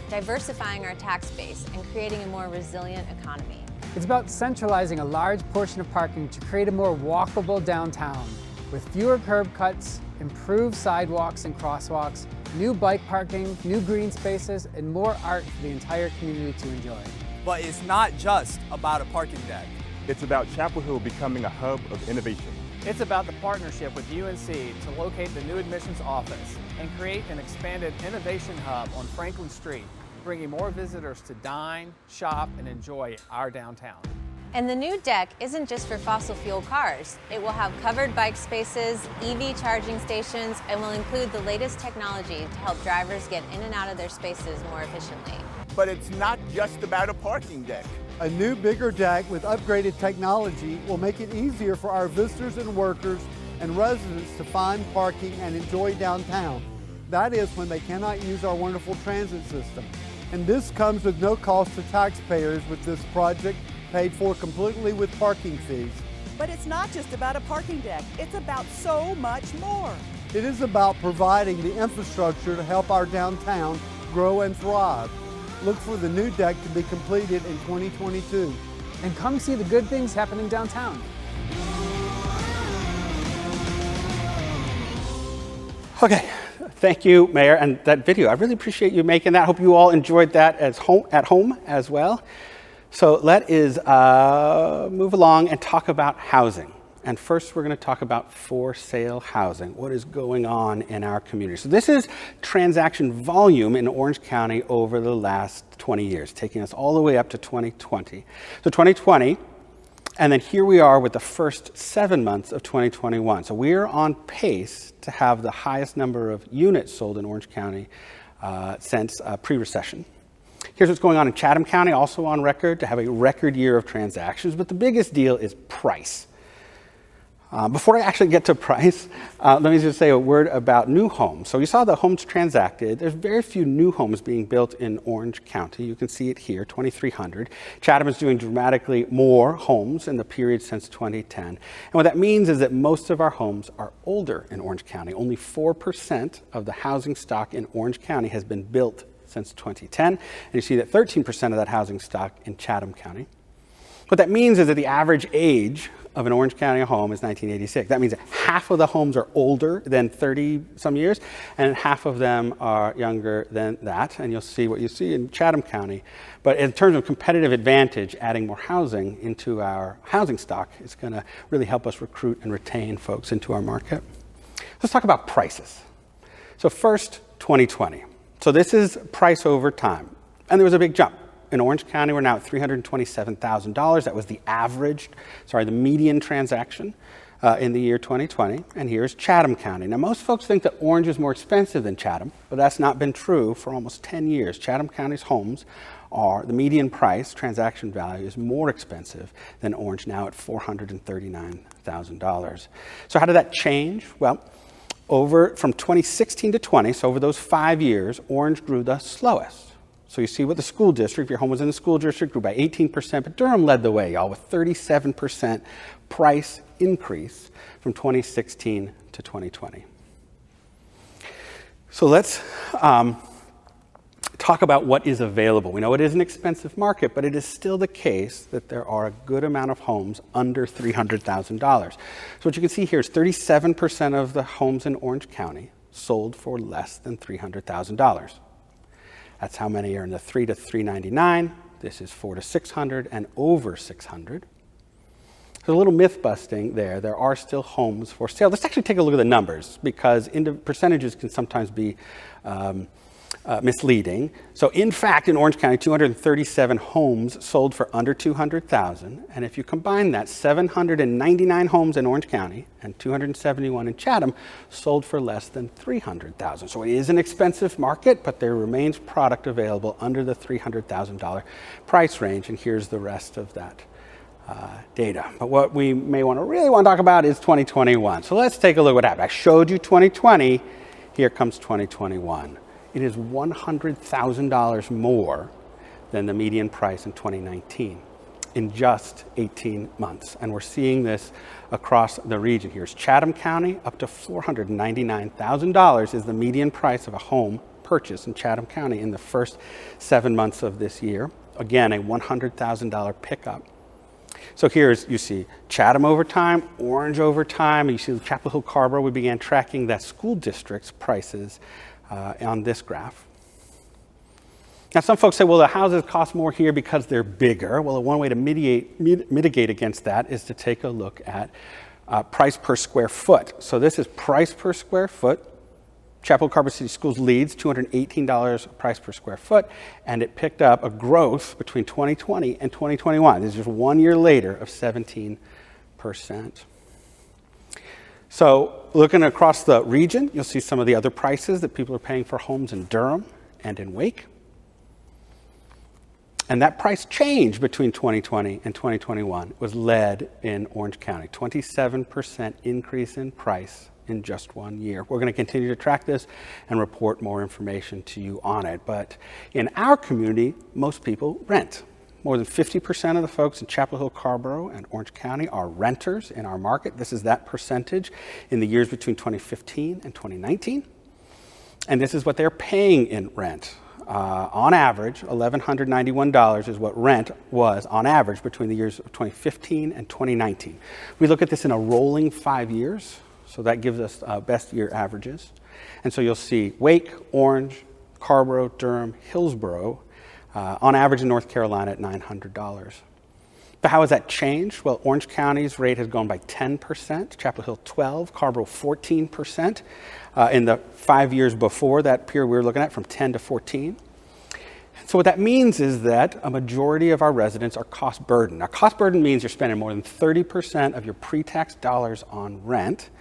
S14: diversifying our tax base and creating a more resilient economy.
S15: It's about centralizing a large portion of parking to create a more walkable downtown with fewer curb cuts, improved sidewalks and crosswalks, new bike parking, new green spaces, and more art for the entire community to enjoy.
S16: But it's not just about a parking deck. It's about Chapel Hill becoming a hub of innovation.
S17: It's about the partnership with UNC to locate the new admissions office and create an expanded innovation hub on Franklin Street, bringing more visitors to dine, shop, and enjoy our downtown.
S14: And the new deck isn't just for fossil fuel cars. It will have covered bike spaces, EV charging stations, and will include the latest technology to help drivers get in and out of their spaces more efficiently.
S18: But it's not just about a parking deck.
S10: A new, bigger deck with upgraded technology will make it easier for our visitors and workers and residents to find parking and enjoy downtown. That is when they cannot use our wonderful transit system. And this comes with no cost to taxpayers with this project, paid for completely with parking fees.
S19: But it's not just about a parking deck. It's about so much more.
S10: It is about providing the infrastructure to help our downtown grow and thrive. Look for the new deck to be completed in 2022.
S15: And come see the good things happening downtown.
S6: Okay, thank you, Mayor, and that video. I really appreciate you making that. Hope you all enjoyed that at home as well. So let us move along and talk about housing. And first, we're going to talk about for sale housing, what is going on in our community. So this is transaction volume in Orange County over the last 20 years, taking us all the way up to 2020. So 2020, and then here we are with the first 7 months of 2021. So we are on pace to have the highest number of units sold in Orange County since pre-recession. Here's what's going on in Chatham County, also on record to have a record year of transactions, but the biggest deal is price. Before I actually get to price, let me just say a word about new homes. So you saw the homes transacted. There's very few new homes being built in Orange County. You can see it here, 2,300. Chatham is doing dramatically more homes in the period since 2010. And what that means is that most of our homes are older in Orange County. Only 4% of the housing stock in Orange County has been built since 2010. And you see that 13% of that housing stock in Chatham County. What that means is that the average age of an Orange County home is 1986. That means that half of the homes are older than 30 some years, and half of them are younger than that. And you'll see what you see in Chatham County. But in terms of competitive advantage, adding more housing into our housing stock is going to really help us recruit and retain folks into our market. Let's talk about prices. So first, 2020. So this is price over time. And there was a big jump. In Orange County, we're now at $327,000. That was the median transaction in the year 2020. And here's Chatham County. Now, most folks think that Orange is more expensive than Chatham, but that's not been true for almost 10 years. Chatham County's homes the median price, transaction value, is more expensive than Orange, now at $439,000. So how did that change? Well, from 2016 to 20, so over those 5 years, Orange grew the slowest. So you see what the school district, if your home was in the school district, grew by 18%, but Durham led the way, y'all, with 37% price increase from 2016 to 2020. So let's talk about what is available. We know it is an expensive market, but it is still the case that there are a good amount of homes under $300,000. So what you can see here is 37% of the homes in Orange County sold for less than $300,000. That's how many are in the 3 to 399. This is 4 to 600 and over 600. There's a little myth busting there. There are still homes for sale. Let's actually take a look at the numbers because percentages can sometimes be misleading. So in fact, in Orange County, 237 homes sold for under $200,000. And if you combine that, 799 homes in Orange County and 271 in Chatham sold for less than $300,000. So it is an expensive market, but there remains product available under the $300,000 price range. And here's the rest of that data. But what we may really want to talk about is 2021. So let's take a look at what happened. I showed you 2020. Here comes 2021. It is $100,000 more than the median price in 2019 in just 18 months. And we're seeing this across the region. Here's Chatham County, up to $499,000 is the median price of a home purchase in Chatham County in the first 7 months of this year. Again, a $100,000 pickup. So you see Chatham over time, Orange over time. You see the Chapel Hill-Carrboro. We began tracking that school district's prices on this graph. Now, some folks say, well, the houses cost more here because they're bigger. Well, one way to mitigate against that is to take a look at price per square foot. So this is price per square foot. Chapel Hill-Carrboro City Schools leads, $218 price per square foot, and it picked up a growth between 2020 and 2021. This is just 1 year later of 17%. So looking across the region, you'll see some of the other prices that people are paying for homes in Durham and in Wake. And that price change between 2020 and 2021 was led in Orange County, 27% increase in price in just 1 year. We're going to continue to track this and report more information to you on it. But in our community, most people rent. More than 50% of the folks in Chapel Hill-Carrboro and Orange County are renters in our market. This is that percentage in the years between 2015 and 2019. And this is what they're paying in rent. On average, $1,191 is what rent was on average between the years of 2015 and 2019. We look at this in a rolling 5 years, so that gives us best year averages. And so you'll see Wake, Orange, Carrboro, Durham, Hillsborough, on average in North Carolina at $900. But how has that changed? Well, Orange County's rate has gone by 10%, Chapel Hill 12%, Carrboro 14%. In the 5 years before that period we were looking at, from 10 to 14. So what that means is that a majority of our residents are cost burdened. Now, cost burden means you're spending more than 30% of your pre-tax dollars on rent,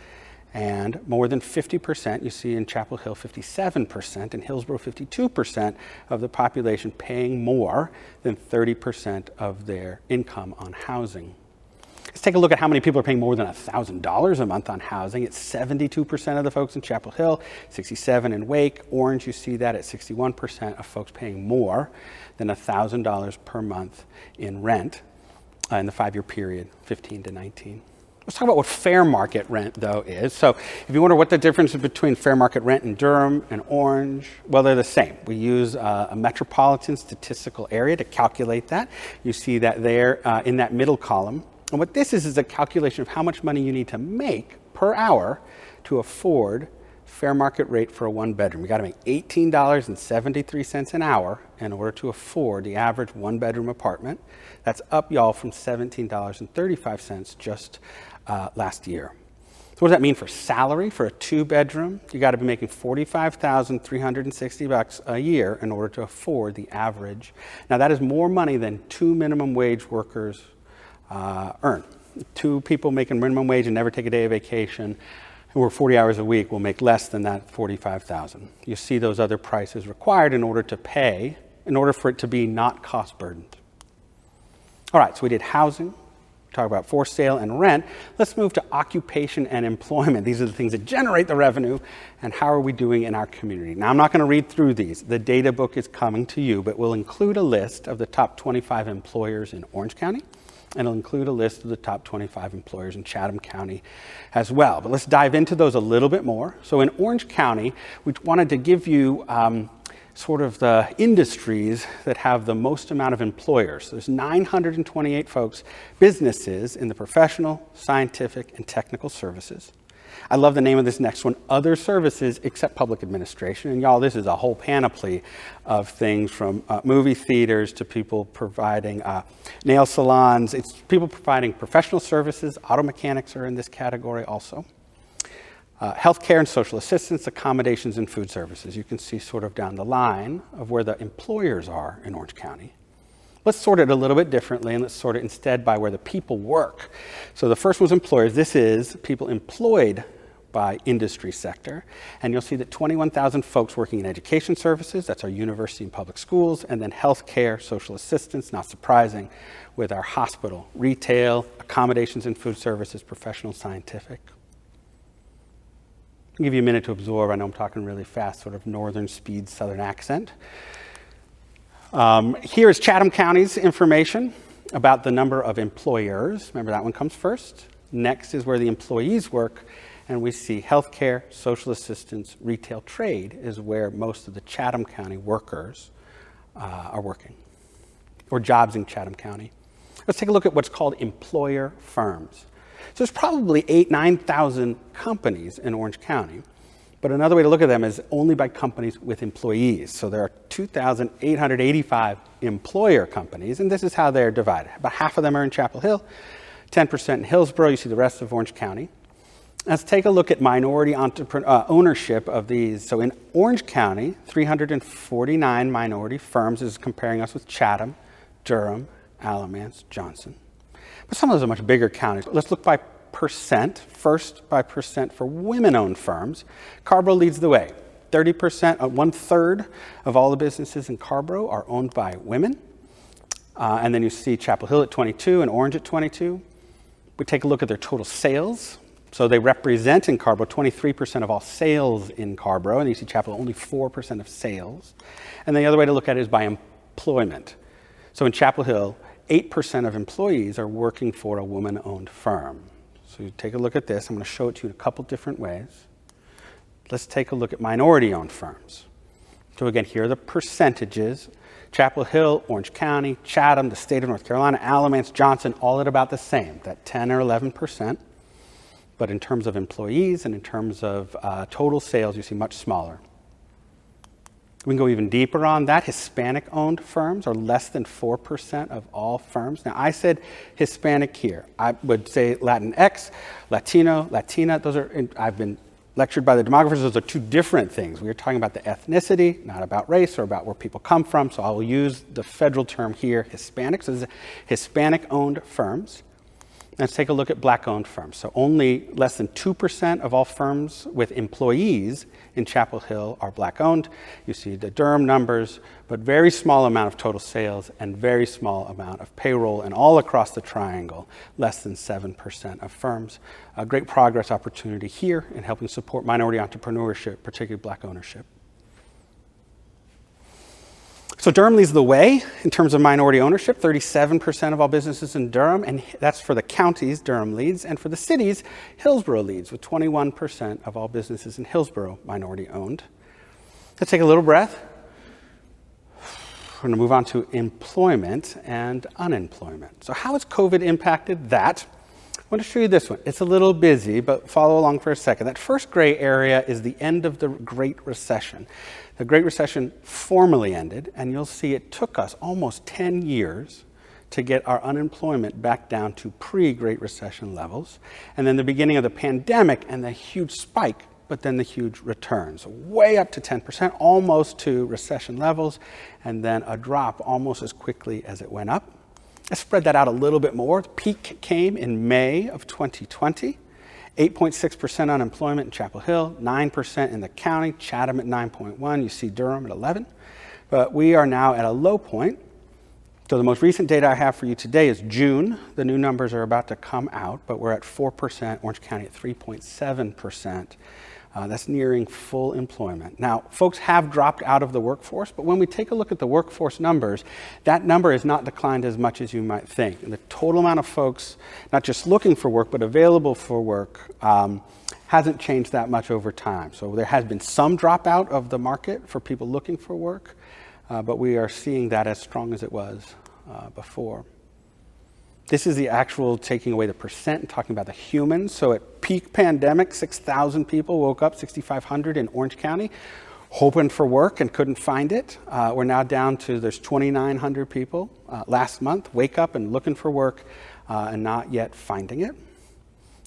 S6: and more than 50%, you see in Chapel Hill 57%, and Hillsborough 52% of the population paying more than 30% of their income on housing. Let's take a look at how many people are paying more than $1,000 a month on housing. It's 72% of the folks in Chapel Hill, 67% in Wake. Orange, you see that at 61% of folks paying more than $1,000 per month in rent in the 5 year period, 15 to 19. Let's talk about what fair market rent, though, is. So if you wonder what the difference is between fair market rent in Durham and Orange, well, they're the same. We use a metropolitan statistical area to calculate that. You see that there in that middle column. And what this is a calculation of how much money you need to make per hour to afford fair market rate for a one bedroom. You got to make $18.73 an hour in order to afford the average one bedroom apartment. That's up, y'all, from $17.35 just last year. So what does that mean for salary for a two bedroom? You got to be making $45,360 a year in order to afford the average. Now that is more money than 2 minimum wage workers earn. 2 people making minimum wage and never take a day of vacation who work 40 hours a week will make less than that $45,000. You see those other prices required in order to pay, in order for it to be not cost burdened. All right, so we did housing, talk about for sale and rent. Let's move to occupation and employment. These are the things that generate the revenue, and how are we doing in our community? Now, I'm not going to read through these. The data book is coming to you, but we'll include a list of the top 25 employers in Orange County, and it'll include a list of the top 25 employers in Chatham County as well. But let's dive into those a little bit more. So in Orange County, we wanted to give you sort of the industries that have the most amount of employers. There's 928 folks, businesses in the professional, scientific, and technical services. I love the name of this next one, other services except public administration. And y'all, this is a whole panoply of things from movie theaters to people providing nail salons. It's people providing professional services. Auto mechanics are in this category also. Healthcare and social assistance, accommodations, and food services. You can see sort of down the line of where the employers are in Orange County. Let's sort it a little bit differently, and let's sort it instead by where the people work. So the first one's employers. This is people employed by industry sector. And you'll see that 21,000 folks working in education services, that's our university and public schools, and then healthcare, social assistance, not surprising, with our hospital, retail, accommodations and food services, professional, scientific. I'll give you a minute to absorb. I know I'm talking really fast, sort of northern speed, southern accent. Here is Chatham County's information about the number of employers. Remember, that one comes first. Next is where the employees work, and we see healthcare, social assistance, retail, trade is where most of the Chatham County workers are working, or jobs in Chatham County. Let's take a look at what's called employer firms. So there's probably 8,000 to 9,000 companies in Orange County, But another way to look at them is only by companies with employees. So there are 2,885 employer companies, and this is how they're divided. About half of them are in Chapel Hill, 10% in Hillsborough. You see the rest of Orange County. Let's take a look at minority ownership of these. So in Orange County, 349 minority firms. This is comparing us with Chatham, Durham, Alamance, Johnson. But some of those are much bigger counties. Let's look by percent, first by percent for women-owned firms. Carrboro leads the way. 30%, 1/3 of all the businesses in Carrboro are owned by women. And then you see Chapel Hill at 22 and Orange at 22. We take a look at their total sales. So they represent in Carrboro 23% of all sales in Carrboro, and you see Chapel Hill only 4% of sales. And the other way to look at it is by employment. So in Chapel Hill, 8% of employees are working for a woman-owned firm. So you take a look at this. I'm going to show it to you in a couple different ways. Let's take a look at minority-owned firms. So again, here are the percentages. Chapel Hill, Orange County, Chatham, the state of North Carolina, Alamance, Johnson, all at about the same, that 10 or 11%. But in terms of employees and in terms of total sales, you see much smaller. We can go even deeper on that. Hispanic-owned firms are less than 4% of all firms. Now, I said Hispanic here. I would say Latinx, Latino, Latina. Those are, I've been lectured by the demographers. Those are two different things. We are talking about the ethnicity, not about race or about where people come from. So I will use the federal term here, Hispanic. So this is Hispanic-owned firms. Let's take a look at black-owned firms. So only less than 2% of all firms with employees in Chapel Hill are black-owned. You see the Durham numbers, but very small amount of total sales and very small amount of payroll, and all across the triangle, less than 7% of firms. A great progress opportunity here in helping support minority entrepreneurship, particularly black ownership. So Durham leads the way in terms of minority ownership, 37% of all businesses in Durham, and that's for the counties, Durham leads, and for the cities, Hillsborough leads with 21% of all businesses in Hillsborough minority owned. Let's take a little breath. We're going to move on to employment and unemployment. So how has COVID impacted that? I want to show you this one. It's a little busy, but follow along for a second. That first gray area is the end of the Great Recession. The Great Recession formally ended, and you'll see it took us almost 10 years to get our unemployment back down to pre-Great Recession levels. And then the beginning of the pandemic and the huge spike, but then the huge return. So way up to 10%, almost to recession levels, and then a drop almost as quickly as it went up. Let's spread that out a little bit more. The peak came in May of 2020. 8.6% unemployment in Chapel Hill, 9% in the county, Chatham at 9.1%, you see Durham at 11%. But we are now at a low point. So the most recent data I have for you today is June. The new numbers are about to come out, but we're at 4%, Orange County at 3.7%. That's nearing full employment. Now, folks have dropped out of the workforce, but when we take a look at the workforce numbers, that number has not declined as much as you might think. And the total amount of folks, not just looking for work, but available for work, hasn't changed that much over time. So there has been some dropout of the market for people looking for work, but we are seeing that as strong as it was before. This is the actual taking away the percent and talking about the humans. So at peak pandemic, 6,000 people woke up, 6,500 in Orange County, hoping for work and couldn't find it. We're now down to there's 2,900 people last month, wake up and looking for work and not yet finding it.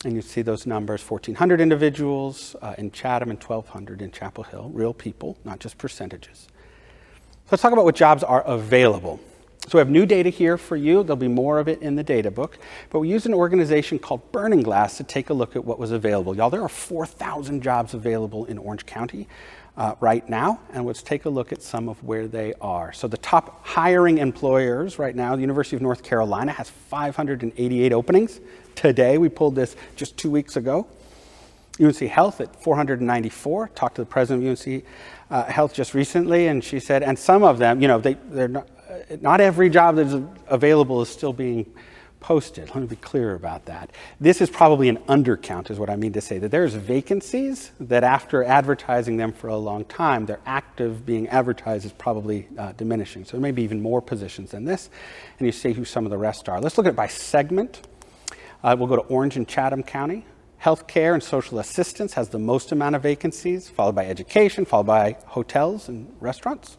S6: And you see those numbers, 1,400 individuals in Chatham and 1,200 in Chapel Hill, real people, not just percentages. So let's talk about what jobs are available. So we have new data here for you. There'll be more of it in the data book. But we used an organization called Burning Glass to take a look at what was available. Y'all, there are 4,000 jobs available in Orange County right now. And let's take a look at some of where they are. So the top hiring employers right now, the University of North Carolina has 588 openings. Today, we pulled this just 2 weeks ago. UNC Health at 494. Talked to the president of UNC Health just recently, and she said, and some of them, you know, they're not every job that's available is still being posted. Let me be clear about that. This is probably an undercount, is what I mean to say, that there's vacancies that after advertising them for a long time, their active being advertised is probably diminishing. So there may be even more positions than this, and you see who some of the rest are. Let's look at it by segment. We'll go to Orange and Chatham County. Healthcare and social assistance has the most amount of vacancies, followed by education, followed by hotels and restaurants.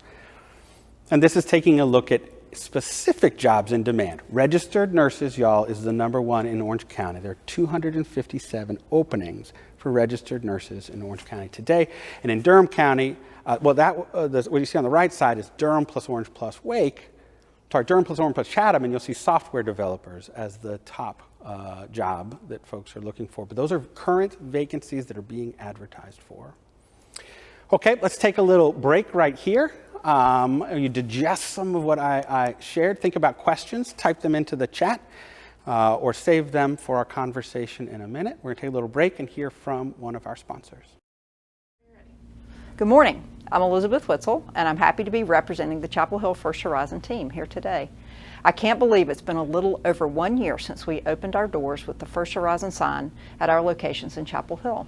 S6: And this is taking a look at specific jobs in demand. Registered nurses, y'all, is the #1 in Orange County. There are 257 openings for registered nurses in Orange County today. And in Durham County, what you see on the right side is Durham plus Orange plus Wake, Durham plus Orange plus Chatham, and you'll see software developers as the top job that folks are looking for. But those are current vacancies that are being advertised for. Okay, let's take a little break right here. You digest some of what I shared. Think about questions, type them into the chat, or save them for our conversation in a minute. We're going to take a little break and hear from one of our sponsors.
S20: Good morning. I'm Elizabeth Witzel, and I'm happy to be representing the Chapel Hill First Horizon team here today. I can't believe it's been a little over 1 year since we opened our doors with the First Horizon sign at our locations in Chapel Hill.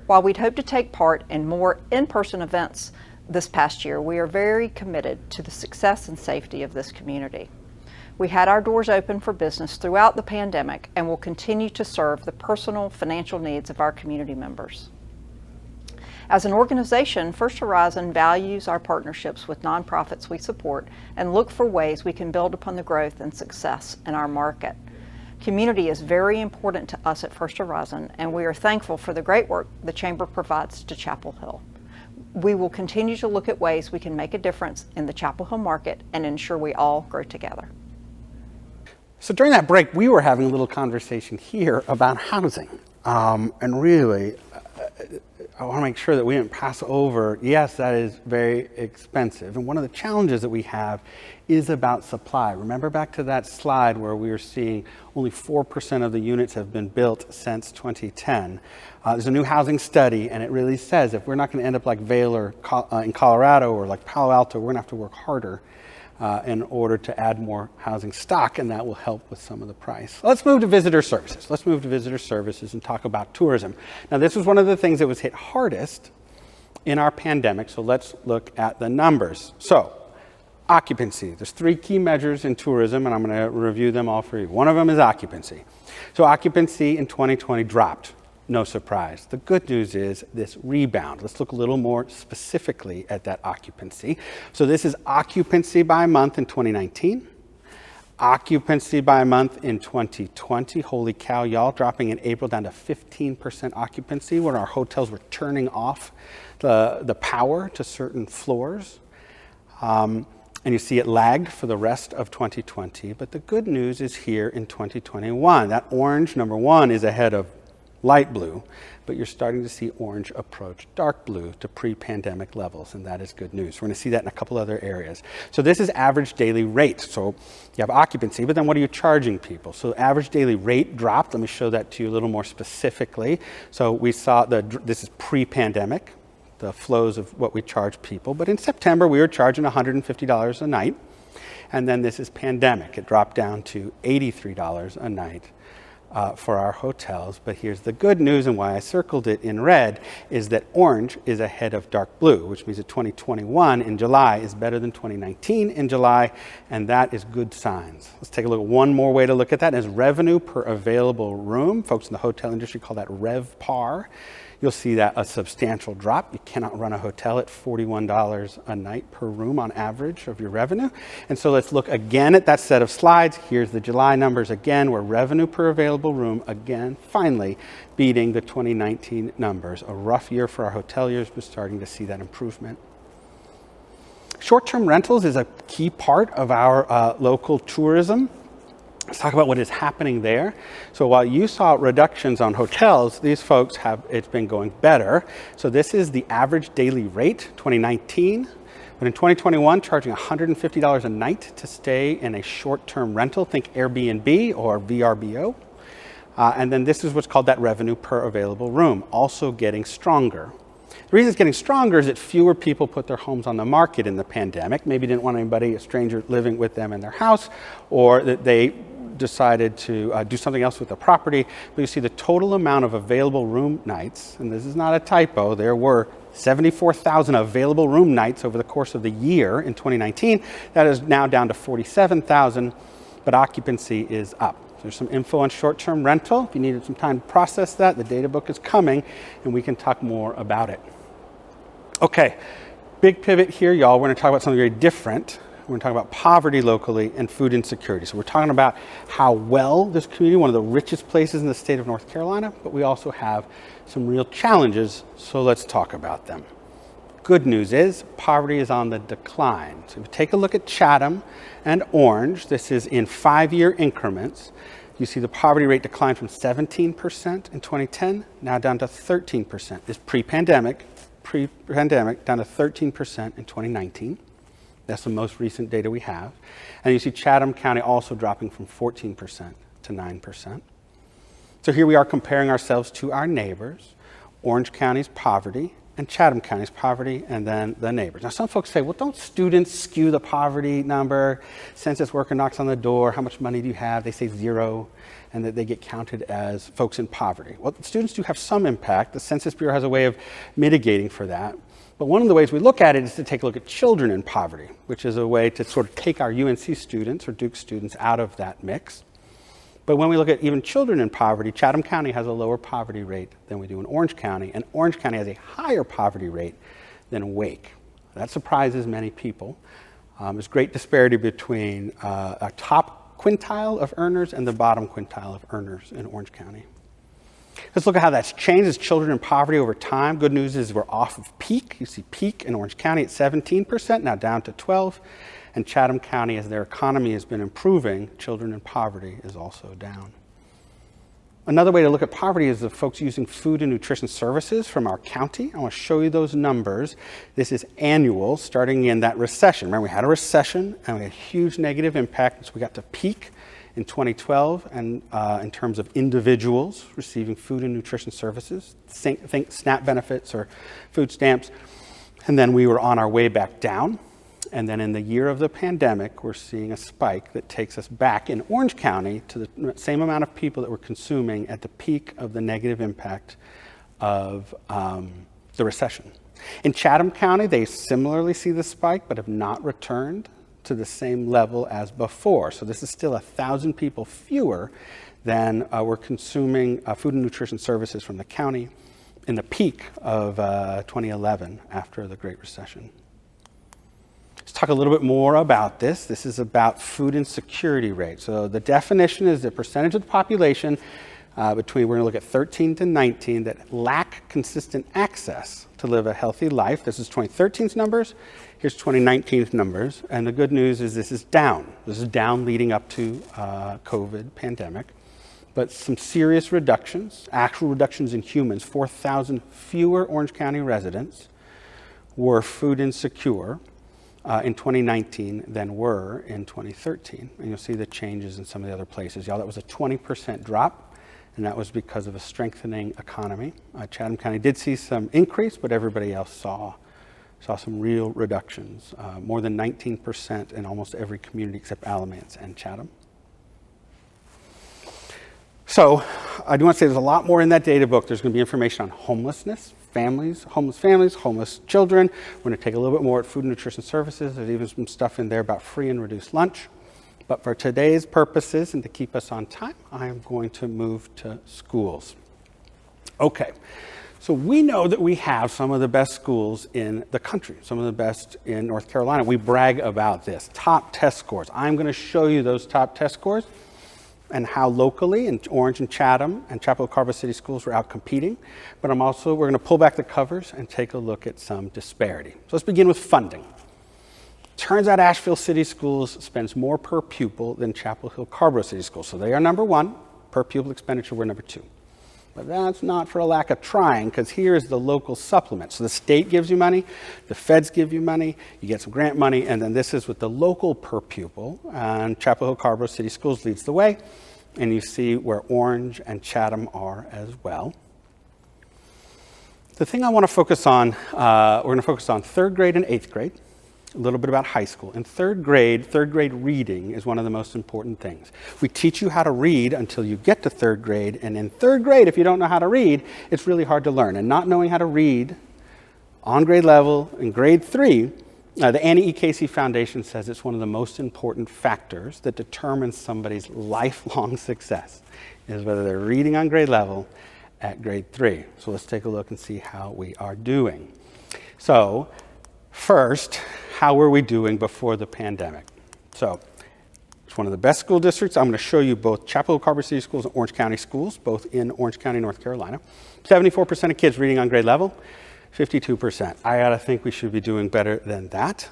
S20: While we'd hoped to take part in more in-person events this past year, we are very committed to the success and safety of this community. We had our doors open for business throughout the pandemic and will continue to serve the personal financial needs of our community members. As an organization, First Horizon values our partnerships with nonprofits we support and look for ways we can build upon the growth and success in our market. Community is very important to us at First Horizon, and we are thankful for the great work the Chamber provides to Chapel Hill. We will continue to look at ways we can make a difference in the Chapel Hill market and ensure we all grow together.
S6: So during that break, we were having a little conversation here about housing. And really, I want to make sure that we didn't pass over, yes, that is very expensive. And one of the challenges that we have is about supply. Remember back to that slide where we were seeing only 4% of the units have been built since 2010. There's a new housing study, and it really says if we're not going to end up like Vail or in Colorado or like Palo Alto, we're going to have to work harder in order to add more housing stock, and that will help with some of the price. Let's move to visitor services. Let's move to visitor services and talk about tourism. Now, this was one of the things that was hit hardest in our pandemic, so let's look at the numbers. So, occupancy. There's 3 key measures in tourism, and I'm going to review them all for you. One of them is occupancy. So occupancy in 2020 dropped. No surprise. The good news is this rebound. Let's look a little more specifically at that occupancy. So this is occupancy by month in 2019, occupancy by month in 2020. Holy cow, y'all, dropping in April down to 15% occupancy when our hotels were turning off the power to certain floors. And you see it lagged for the rest of 2020. But the good news is here in 2021. That orange, number 1, is ahead of light blue, but you're starting to see orange approach dark blue to pre-pandemic levels, and that is good news. We're going to see that in a couple other areas. So this is average daily rate. So you have occupancy, but then what are you charging people? So average daily rate dropped. Let me show that to you a little more specifically. So we saw this is pre-pandemic, the flows of what we charge people, but in September we were charging $150 a night, and then this is pandemic. It dropped down to $83 a night. For our hotels, but here's the good news, and why I circled it in red is that orange is ahead of dark blue, which means that 2021 in July is better than 2019 in July, and that is good signs. Let's take a look at one more way to look at that as revenue per available room. Folks in the hotel industry call that RevPAR. You'll see that a substantial drop. You cannot run a hotel at $41 a night per room on average of your revenue. And so let's look again at that set of slides. Here's the July numbers again, where revenue per available room, again, finally beating the 2019 numbers. A rough year for our hoteliers, but starting to see that improvement. Short-term rentals is a key part of our local tourism. Let's talk about what is happening there. So while you saw reductions on hotels, these folks it's been going better. So this is the average daily rate, 2019. But in 2021, charging $150 a night to stay in a short-term rental, think Airbnb or VRBO. And then this is what's called that revenue per available room, also getting stronger. The reason it's getting stronger is that fewer people put their homes on the market in the pandemic. Maybe didn't want a stranger living with them in their house, or that they decided to do something else with the property. But you see the total amount of available room nights, and this is not a typo, there were 74,000 available room nights over the course of the year in 2019. That is now down to 47,000, but occupancy is up. There's some info on short-term rental. If you needed some time to process that, the data book is coming, and we can talk more about it. Okay, big pivot here, y'all. We're going to talk about something very different. We're going to talk about poverty locally and food insecurity. So we're talking about how well this community, one of the richest places in the state of North Carolina, but we also have some real challenges, so let's talk about them. Good news is poverty is on the decline. So if you take a look at Chatham and Orange, this is in 5-year increments. You see the poverty rate declined from 17% in 2010, now down to 13%. This pre-pandemic down to 13% in 2019. That's the most recent data we have. And you see Chatham County also dropping from 14% to 9%. So here we are comparing ourselves to our neighbors, Orange County's poverty and Chatham County's poverty, and then the neighbors. Now some folks say, well, don't students skew the poverty number? Census worker knocks on the door, how much money do you have? They say 0, and that they get counted as folks in poverty. Well, students do have some impact. The Census Bureau has a way of mitigating for that. But one of the ways we look at it is to take a look at children in poverty, which is a way to sort of take our UNC students or Duke students out of that mix. But when we look at even children in poverty, Chatham County has a lower poverty rate than we do in Orange County, and Orange County has a higher poverty rate than Wake. That surprises many people. There's great disparity between a top quintile of earners and the bottom quintile of earners in Orange County. Let's look at how that's changed as children in poverty over time. Good news is we're off of peak. You see peak in Orange County at 17%, now down to 12%. And Chatham County, as their economy has been improving, children in poverty is also down. Another way to look at poverty is the folks using food and nutrition services from our county. I want to show you those numbers. This is annual, starting in that recession. Remember, we had a recession and we had a huge negative impact, so we got to peak in 2012, and in terms of individuals receiving food and nutrition services, think SNAP benefits or food stamps, and then we were on our way back down. And then in the year of the pandemic, we're seeing a spike that takes us back in Orange County to the same amount of people that were consuming at the peak of the negative impact of the recession. In Chatham County, they similarly see the spike, but have not returned to the same level as before. So this is still 1,000 people fewer than were consuming food and nutrition services from the county in the peak of 2011 after the Great Recession. Let's talk a little bit more about this. This is about food insecurity rate. So the definition is the percentage of the population between, we're going to look at 13 to 19, that lack consistent access to live a healthy life. This is 2013's numbers. Here's 2019's numbers. And the good news is this is down. This is down leading up to COVID pandemic. But some serious reductions, actual reductions in humans. 4,000 fewer Orange County residents were food insecure in 2019 than were in 2013. And you'll see the changes in some of the other places. Y'all, that was a 20% drop, and that was because of a strengthening economy. Chatham County did see some increase, but everybody else saw some real reductions, more than 19% in almost every community except Alamance and Chatham. So I do want to say there's a lot more in that data book. There's going to be information on homelessness, homeless children. We're going to take a little bit more at food and nutrition services. There's even some stuff in there about free and reduced lunch. But for today's purposes and to keep us on time, I am going to move to schools. Okay, so we know that we have some of the best schools in the country, some of the best in North Carolina. We brag about this. Top test scores. I'm going to show you those top test scores and how locally in Orange and Chatham and Chapel Hill-Carrboro City Schools were out competing. But we're going to pull back the covers and take a look at some disparity. So let's begin with funding. Turns out Asheville City Schools spends more per pupil than Chapel Hill-Carrboro City Schools. So they are number 1, per pupil expenditure, we're number 2. But that's not for a lack of trying, because here is the local supplement. So the state gives you money, the feds give you money, you get some grant money, and then this is with the local per pupil, and Chapel Hill-Carrboro City Schools leads the way, and you see where Orange and Chatham are as well. The thing I want to focus on, we're going to focus on 3rd grade and 8th grade, a little bit about high school. In 3rd grade reading is one of the most important things. We teach you how to read until you get to 3rd grade, and in 3rd grade, if you don't know how to read, it's really hard to learn. And not knowing how to read on grade level in grade 3 The Annie E. Casey Foundation says it's one of the most important factors that determines somebody's lifelong success is whether they're reading on grade level at grade 3. So let's take a look and see how we are doing. So first, how were we doing before the pandemic? So it's one of the best school districts. I'm going to show you both Chapel Hill-Carrboro City Schools and Orange County Schools, both in Orange County, North Carolina. 74% of kids reading on grade level, 52%. I gotta think we should be doing better than that.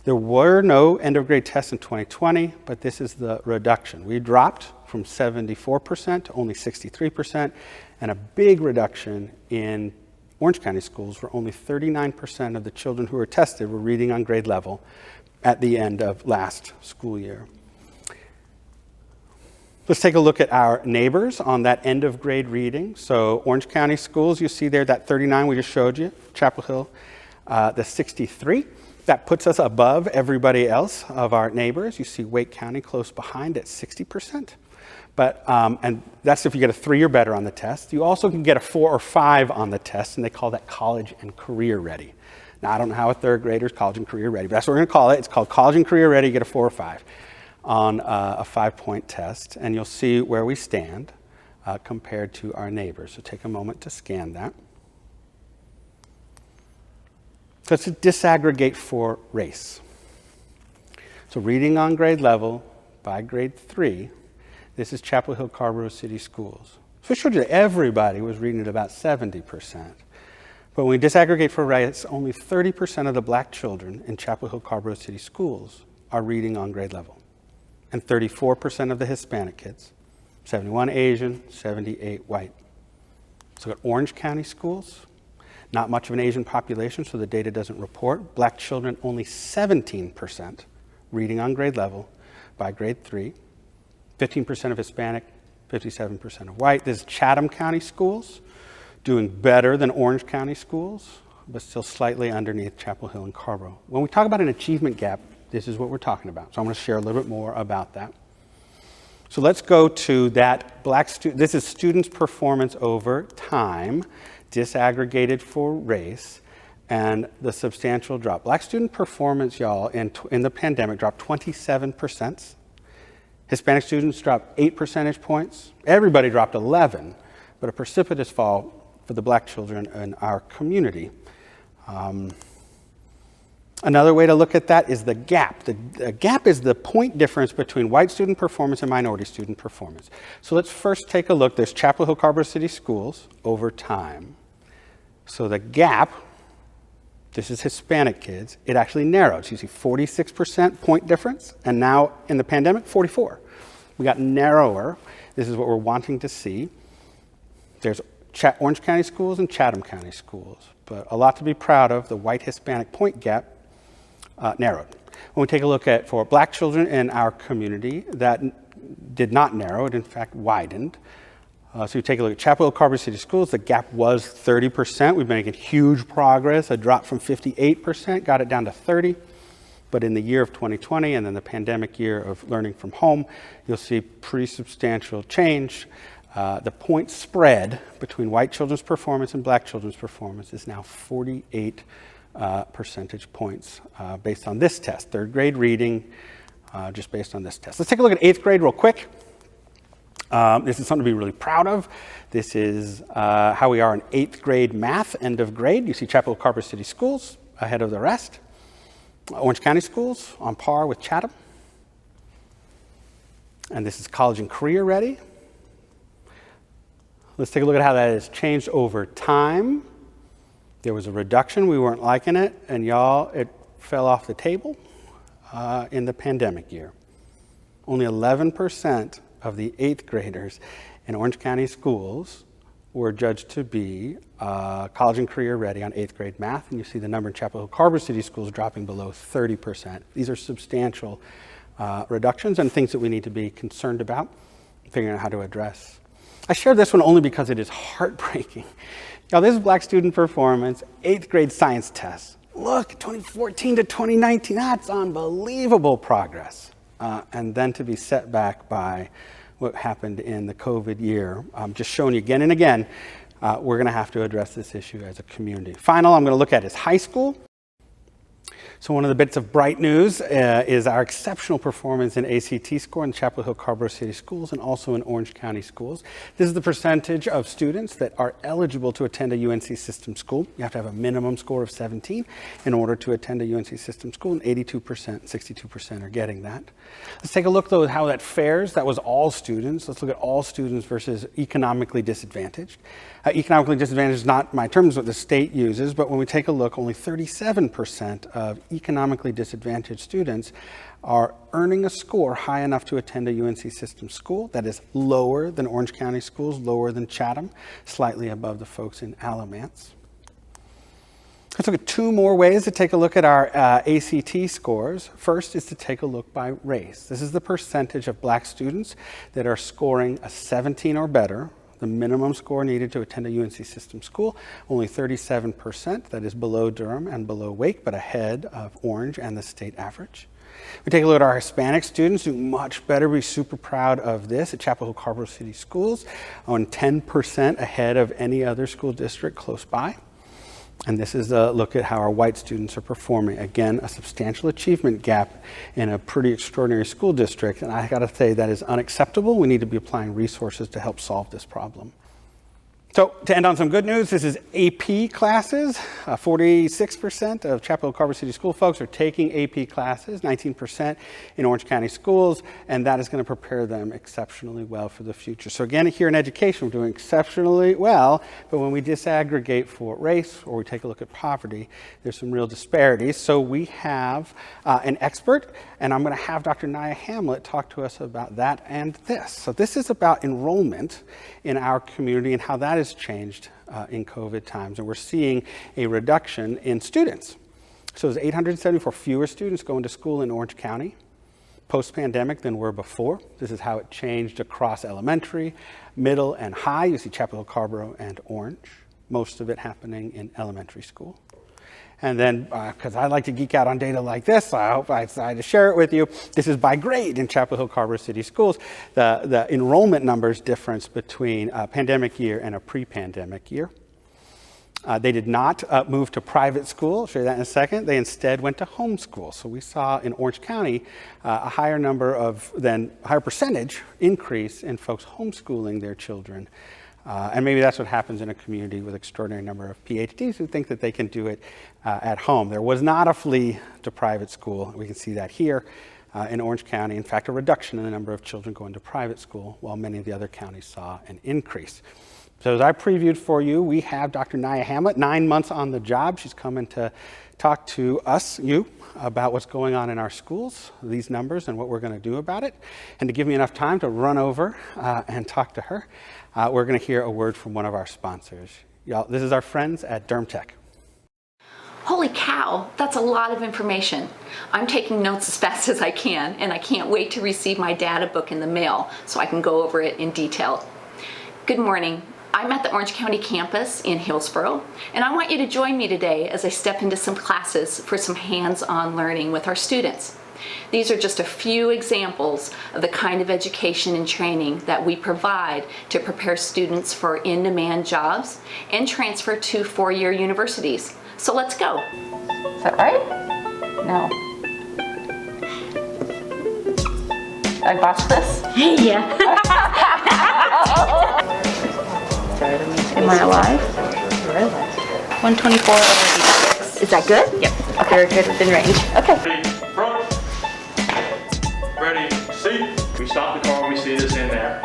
S6: There were no end of grade tests in 2020, but this is the reduction. We dropped from 74% to only 63%, and a big reduction in Orange County schools where only 39% of the children who were tested were reading on grade level at the end of last school year. Let's take a look at our neighbors on that end of grade reading. So Orange County schools, you see there that 39 we just showed you, Chapel Hill, the 63. That puts us above everybody else of our neighbors. You see Wake County close behind at 60%. But, and that's if you get a 3 or better on the test. You also can get a 4 or 5 on the test, and they call that college and career ready. Now, I don't know how a third grader is college and career ready, but that's what we're going to call it. It's called college and career ready. You get a 4 or 5 on a 5-point test, and you'll see where we stand compared to our neighbors. So take a moment to scan that. Let's disaggregate for race. So reading on grade level by grade 3, this is Chapel Hill-Carrboro City Schools. So I showed you that everybody was reading at about 70%. But when we disaggregate for race, only 30% of the black children in Chapel Hill-Carrboro City Schools are reading on grade level. And 34% of the Hispanic kids, 71 Asian, 78 white. So at Orange County schools, not much of an Asian population, so the data doesn't report. Black children, only 17% reading on grade level by grade 3. 15% of Hispanic, 57% of white. This is Chatham County schools, doing better than Orange County schools, but still slightly underneath Chapel Hill and Carrboro. When we talk about an achievement gap, this is what we're talking about. So I'm going to share a little bit more about that. So let's go to that black student. This is students' performance over time, disaggregated for race, and the substantial drop. Black student performance, y'all, in the pandemic dropped 27%. Hispanic students dropped 8 percentage points. Everybody dropped 11, but a precipitous fall for the black children in our community. Another way to look at that is the gap. The gap is the point difference between white student performance and minority student performance. So let's first take a look. There's Chapel Hill-Carrboro City Schools over time. So the gap, this is Hispanic kids, it actually narrowed. So you see 46% point difference, and now in the pandemic, 44. We got narrower. This is what we're wanting to see. There's Orange County schools and Chatham County schools, but a lot to be proud of. The white Hispanic point gap narrowed. When we take a look at for black children in our community, that did not narrow, it in fact widened. So you take a look at Chapel Hill-Carrboro City Schools, the gap was 30%. We've been making huge progress, a drop from 58%, got it down to 30. But in the year of 2020 and then the pandemic year of learning from home, you'll see pretty substantial change. The point spread between white children's performance and black children's performance is now 48 percentage points based on this test, third grade reading, just based on this test. Let's take a look at 8th grade real quick. This is something to be really proud of. This is how we are in 8th grade math, end of grade. You see Chapel Hill-Carrboro City Schools ahead of the rest. Orange County schools on par with Chatham. And this is college and career ready. Let's take a look at how that has changed over time. There was a reduction, we weren't liking it, and y'all, it fell off the table in the pandemic year. Only 11% of the 8th graders in Orange County schools were judged to be college and career ready on 8th grade math, and you see the number in Chapel Hill-Carrboro City Schools dropping below 30%. These are substantial reductions and things that we need to be concerned about, figuring out how to address. I share this one only because it is heartbreaking. Y'all, this is black student performance, 8th grade science test. Look, 2014 to 2019, that's unbelievable progress. And then to be set back by what happened in the COVID year. Just showing you again and again, we're gonna have to address this issue as a community. Final, I'm gonna look at is high school. So one of the bits of bright news is our exceptional performance in ACT score in Chapel Hill-Carrboro City Schools and also in Orange County Schools. This is the percentage of students that are eligible to attend a UNC system school. You have to have a minimum score of 17 in order to attend a UNC system school, and 82%, 62% are getting that. Let's take a look, though, at how that fares. That was all students. Let's look at all students versus economically disadvantaged. Economically disadvantaged is not my term, is what the state uses, but when we take a look, only 37% of economically disadvantaged students are earning a score high enough to attend a UNC system school. That is lower than Orange County schools, lower than Chatham, slightly above the folks in Alamance. Let's look at two more ways to take a look at our ACT scores. First is to take a look by race. This is the percentage of black students that are scoring a 17 or better, the minimum score needed to attend a UNC system school. Only 37%, that is below Durham and below Wake, but ahead of Orange and the state average. We take a look at our Hispanic students, do much better. We're super proud of this at Chapel Hill-Carrboro City Schools, on 10% ahead of any other school district close by. And this is a look at how our white students are performing. Again, a substantial achievement gap in a pretty extraordinary school district. And I got to say that is unacceptable. We need to be applying resources to help solve this problem. So to end on some good news, this is AP classes. 46% of Chapel Hill-Carrboro City School folks are taking AP classes, 19% in Orange County schools, and that is going to prepare them exceptionally well for the future. So again, here in education, we're doing exceptionally well, but when we disaggregate for race or we take a look at poverty, there's some real disparities. So we have an expert, and I'm going to have Dr. Naya Hamlet talk to us about that and this. So this is about enrollment in our community and how that has changed in COVID times. And we're seeing a reduction in students. So there's 874 fewer students going to school in Orange County post-pandemic than were before. This is how it changed across elementary, middle, and high. You see Chapel Hill-Carrboro and Orange, most of it happening in elementary school. And then, because I like to geek out on data like this, I hope I decided to share it with you. This is by grade in Chapel Hill-Carrboro City Schools. The enrollment numbers difference between a pandemic year and a pre-pandemic year. They did not move to private school. I'll show you that in a second. They instead went to homeschool. So we saw in Orange County a higher percentage increase in folks homeschooling their children. And maybe that's what happens in a community with extraordinary number of PhDs who think that they can do it at home. There was not a flee to private school. We can see that here in Orange County. In fact, a reduction in the number of children going to private school, while many of the other counties saw an increase. So as I previewed for you, we have Dr. Naya Hamlet, 9 months on the job. She's coming to talk to us, you, about what's going on in our schools, these numbers, and what we're going to do about it. And to give me enough time to run over and talk to her, we're going to hear a word from one of our sponsors. Y'all, this is our friends at DermTech.
S2: Holy cow, that's a lot of information. I'm taking notes as fast as I can, and I can't wait to receive my data book in the mail so I can go over it in detail. Good morning. I'm at the Orange County campus in Hillsborough, and I want you to join me today as I step into some classes for some hands-on learning with our students. These are just a few examples of the kind of education and training that we provide to prepare students for in-demand jobs and transfer to four-year universities. So let's go. Is that right? No. I botched this? Yeah. Am I alive? You're alive. 124 over 86. Is that good? Yep. Okay. Very good within range. Okay.
S21: Ready, seat. We stop the car when we see this in there.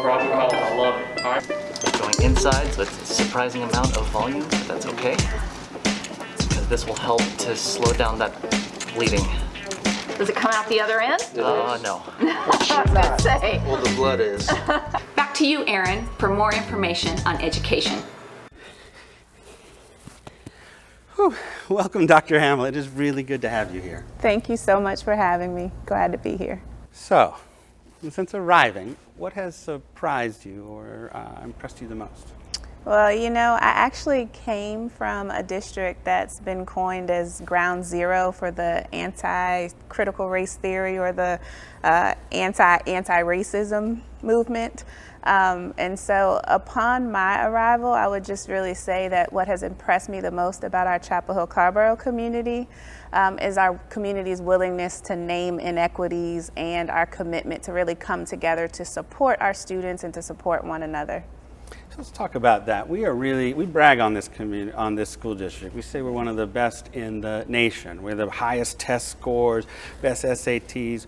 S21: Roger call, I love it. All right.
S22: Going inside, so it's a surprising amount of volume, but that's okay. Because this will help to slow down that bleeding.
S2: Does it come out the other end?
S22: No.
S2: I was gonna say.
S22: Well, the blood is.
S2: Back to you, Aaron, for more information on education.
S6: Whew. Welcome, Dr. Hamlet. It is really good to have you here.
S23: Thank you so much for having me. Glad to be here.
S6: So, since arriving, what has surprised you or impressed you the most?
S23: Well, you know, I actually came from a district that's been coined as ground zero for the anti-critical race theory or the anti-racism movement. And so upon my arrival, I would just really say that what has impressed me the most about our Chapel Hill-Carrboro community is our community's willingness to name inequities and our commitment to really come together to support our students and to support one another.
S6: So let's talk about that. We brag on this community, on this school district. We say we're one of the best in the nation. We're the highest test scores, best SATs.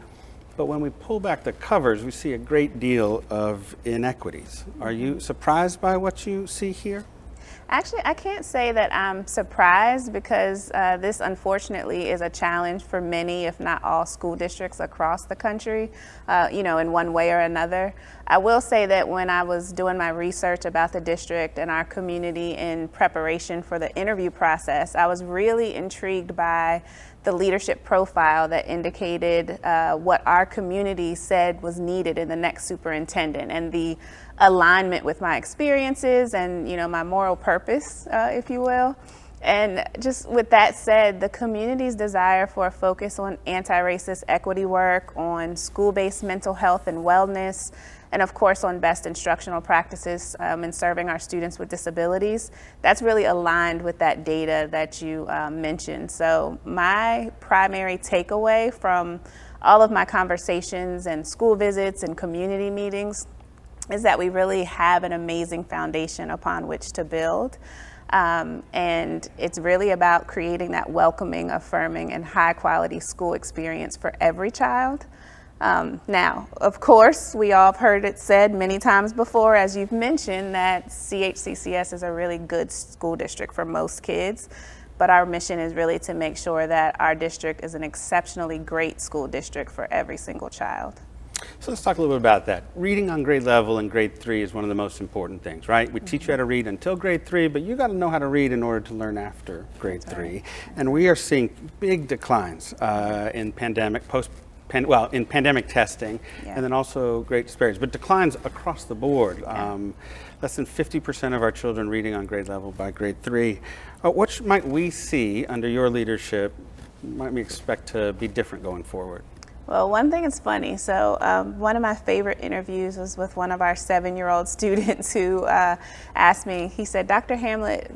S6: But when we pull back the covers, we see a great deal of inequities. Are you surprised by what you see here?
S23: Actually, I can't say that I'm surprised because this unfortunately is a challenge for many, if not all, school districts across the country, in one way or another. I will say that when I was doing my research about the district and our community in preparation for the interview process, I was really intrigued by the leadership profile that indicated what our community said was needed in the next superintendent, and the alignment with my experiences and my moral purpose, if you will. And just with that said, the community's desire for a focus on anti-racist equity work, on school-based mental health and wellness, and of course on best instructional practices in serving our students with disabilities, that's really aligned with that data that you mentioned. So my primary takeaway from all of my conversations and school visits and community meetings is that we really have an amazing foundation upon which to build. And it's really about creating that welcoming, affirming, and high quality school experience for every child. Now, of course, we all have heard it said many times before, as you've mentioned, that CHCCS is a really good school district for most kids. But our mission is really to make sure that our district is an exceptionally great school district for every single child.
S6: So let's talk a little bit about that. Reading on grade level in grade 3 is one of the most important things, right? We teach you how to read until grade 3, but you got to know how to read in order to learn after grade 3. And we are seeing big declines in pandemic testing, and then also great disparities, but declines across the board. Less than 50% of our children reading on grade level by grade 3. What might we see under your leadership, might we expect to be different going forward?
S23: Well, one thing is funny. So one of my favorite interviews was with one of our 7-year-old students who asked me, he said, Dr. Hamlet,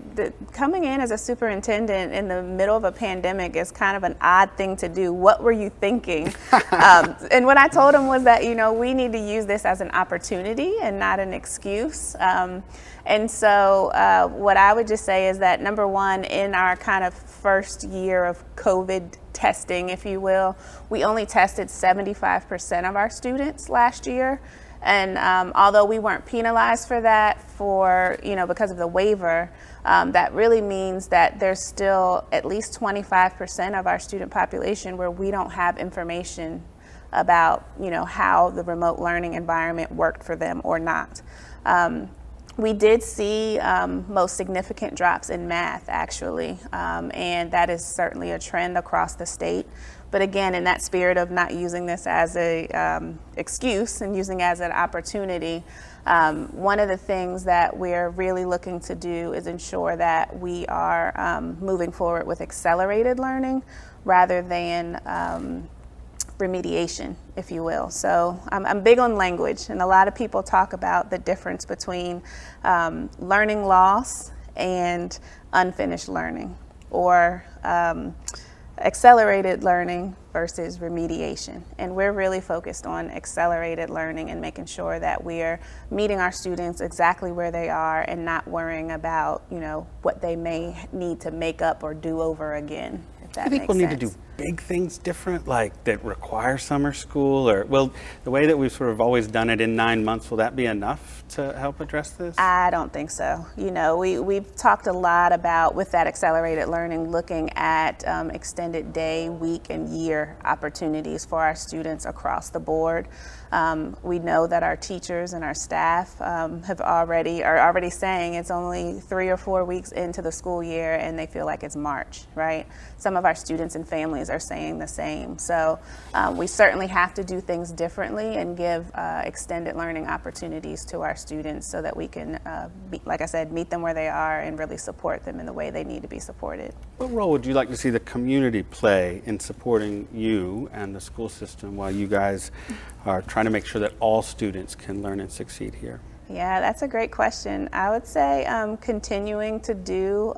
S23: coming in as a superintendent in the middle of a pandemic is kind of an odd thing to do. What were you thinking? And what I told him was that, we need to use this as an opportunity and not an excuse. And so what I would just say is that, number one, in our kind of first year of COVID testing, if you will, we only tested 75% of our students last year. And although we weren't penalized for that because of the waiver, that really means that there's still at least 25% of our student population where we don't have information about, how the remote learning environment worked for them or not. We did see most significant drops in math, actually, and that is certainly a trend across the state. But again, in that spirit of not using this as a excuse and using it as an opportunity, one of the things that we're really looking to do is ensure that we are moving forward with accelerated learning rather than remediation, if you will. So I'm big on language, and a lot of people talk about the difference between learning loss and unfinished learning, or accelerated learning versus remediation. And we're really focused on accelerated learning and making sure that we're meeting our students exactly where they are and not worrying about, what they may need to make up or do over again, if that makes sense.
S6: Do people need to do big things different, like that require summer school, or the way that we've sort of always done it in 9 months, will that be enough to help address this?
S23: I don't think so. We've talked a lot about, with that accelerated learning, looking at extended day, week, and year opportunities for our students across the board. We know that our teachers and our staff are already saying it's only 3 or 4 weeks into the school year and they feel like it's March, right? Some of our students and families are saying the same. So we certainly have to do things differently and give extended learning opportunities to our students so that we can, like I said, meet them where they are and really support them in the way they need to be supported.
S6: What role would you like to see the community play in supporting you and the school system while you guys are trying to make sure that all students can learn and succeed here?
S23: Yeah, that's a great question. I would say continuing to do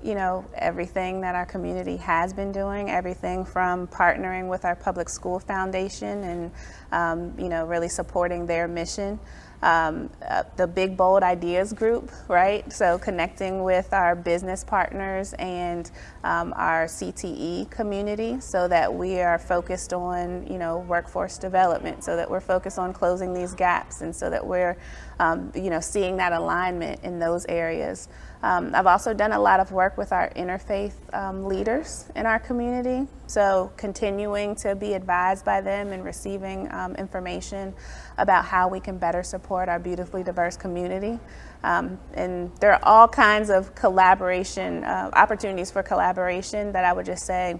S23: you know, everything that our community has been doing, everything from partnering with our public school foundation and, you know, really supporting their mission. The Big Bold Ideas group, right? So connecting with our business partners and our CTE community so that we are focused on, you know, workforce development, so that we're focused on closing these gaps, and so that we're, you know, seeing that alignment in those areas. I've also done a lot of work with our interfaith leaders in our community, so continuing to be advised by them and receiving information about how we can better support our beautifully diverse community. And there are all kinds of collaboration, opportunities for collaboration that I would just say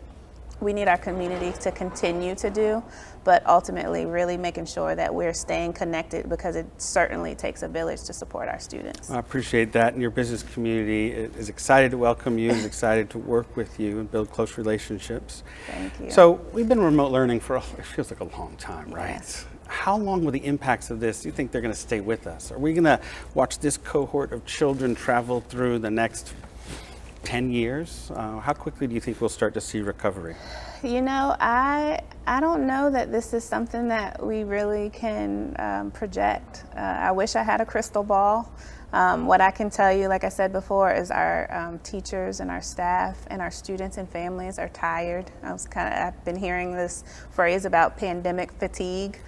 S23: we need our community to continue to do, but ultimately really making sure that we're staying connected, because it certainly takes a village to support our students.
S6: I appreciate that, and your business community is excited to welcome you, is excited to work with you and build close relationships.
S23: Thank you.
S6: So we've been remote learning for, it feels like a long time, right?
S23: Yes.
S6: How long will the impacts of this, do you think they're going to stay with us? Are we going to watch this cohort of children travel through the next 10 years? How quickly do you think we'll start to see recovery?
S23: You know, I don't know that this is something that we really can project. I wish I had a crystal ball. What I can tell you, like I said before, is our teachers and our staff and our students and families are tired. I've been hearing this phrase about pandemic fatigue.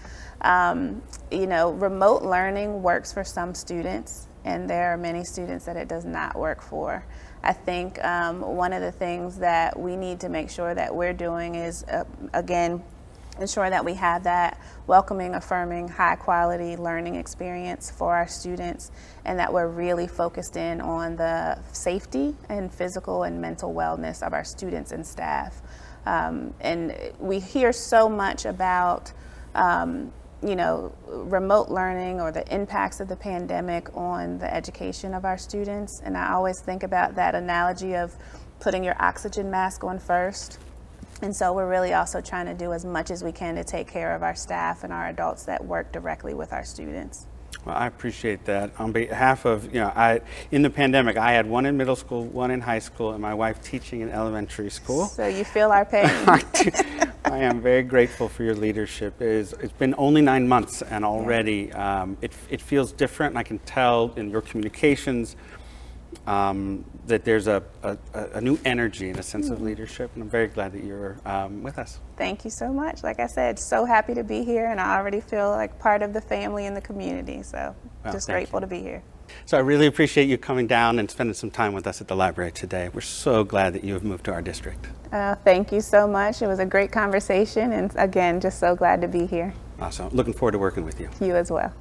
S23: You know, remote learning works for some students, and there are many students that it does not work for. I think one of the things that we need to make sure that we're doing is, again, ensure that we have that welcoming, affirming, high quality learning experience for our students, and that we're really focused in on the safety and physical and mental wellness of our students and staff. And we hear so much about you know, remote learning or the impacts of the pandemic on the education of our students. And I always think about that analogy of putting your oxygen mask on first. And so we're really also trying to do as much as we can to take care of our staff and our adults that work directly with our students.
S6: Well, I appreciate that. On behalf of, you know, in the pandemic, I had one in middle school, one in high school, and my wife teaching in elementary school.
S23: So you feel our pain.
S6: I am very grateful for your leadership. It's been only 9 months, and already it feels different. And I can tell in your communications that there's a new energy and a sense of leadership, and I'm very glad that you're with us.
S23: Thank you so much. Like I said, so happy to be here, and I already feel like part of the family and the community, so just grateful to be here.
S6: So I really appreciate you coming down and spending some time with us at the library today. We're so glad that you have moved to our district.
S23: Thank you so much. It was a great conversation, and again, just so glad to be here.
S6: Awesome. Looking forward to working with you.
S23: You as well.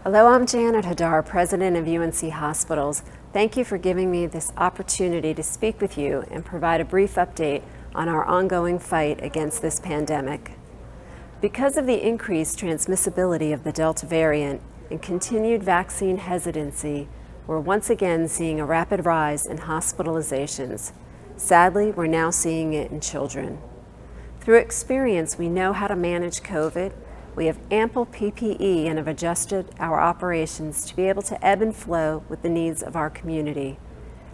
S3: Hello, I'm Janet Hadar, President of UNC Hospitals. Thank you for giving me this opportunity to speak with you and provide a brief update on our ongoing fight against this pandemic. Because of the increased transmissibility of the Delta variant and continued vaccine hesitancy, we're once again seeing a rapid rise in hospitalizations. Sadly, we're now seeing it in children. Through experience, we know how to manage COVID. We have ample PPE and have adjusted our operations to be able to ebb and flow with the needs of our community.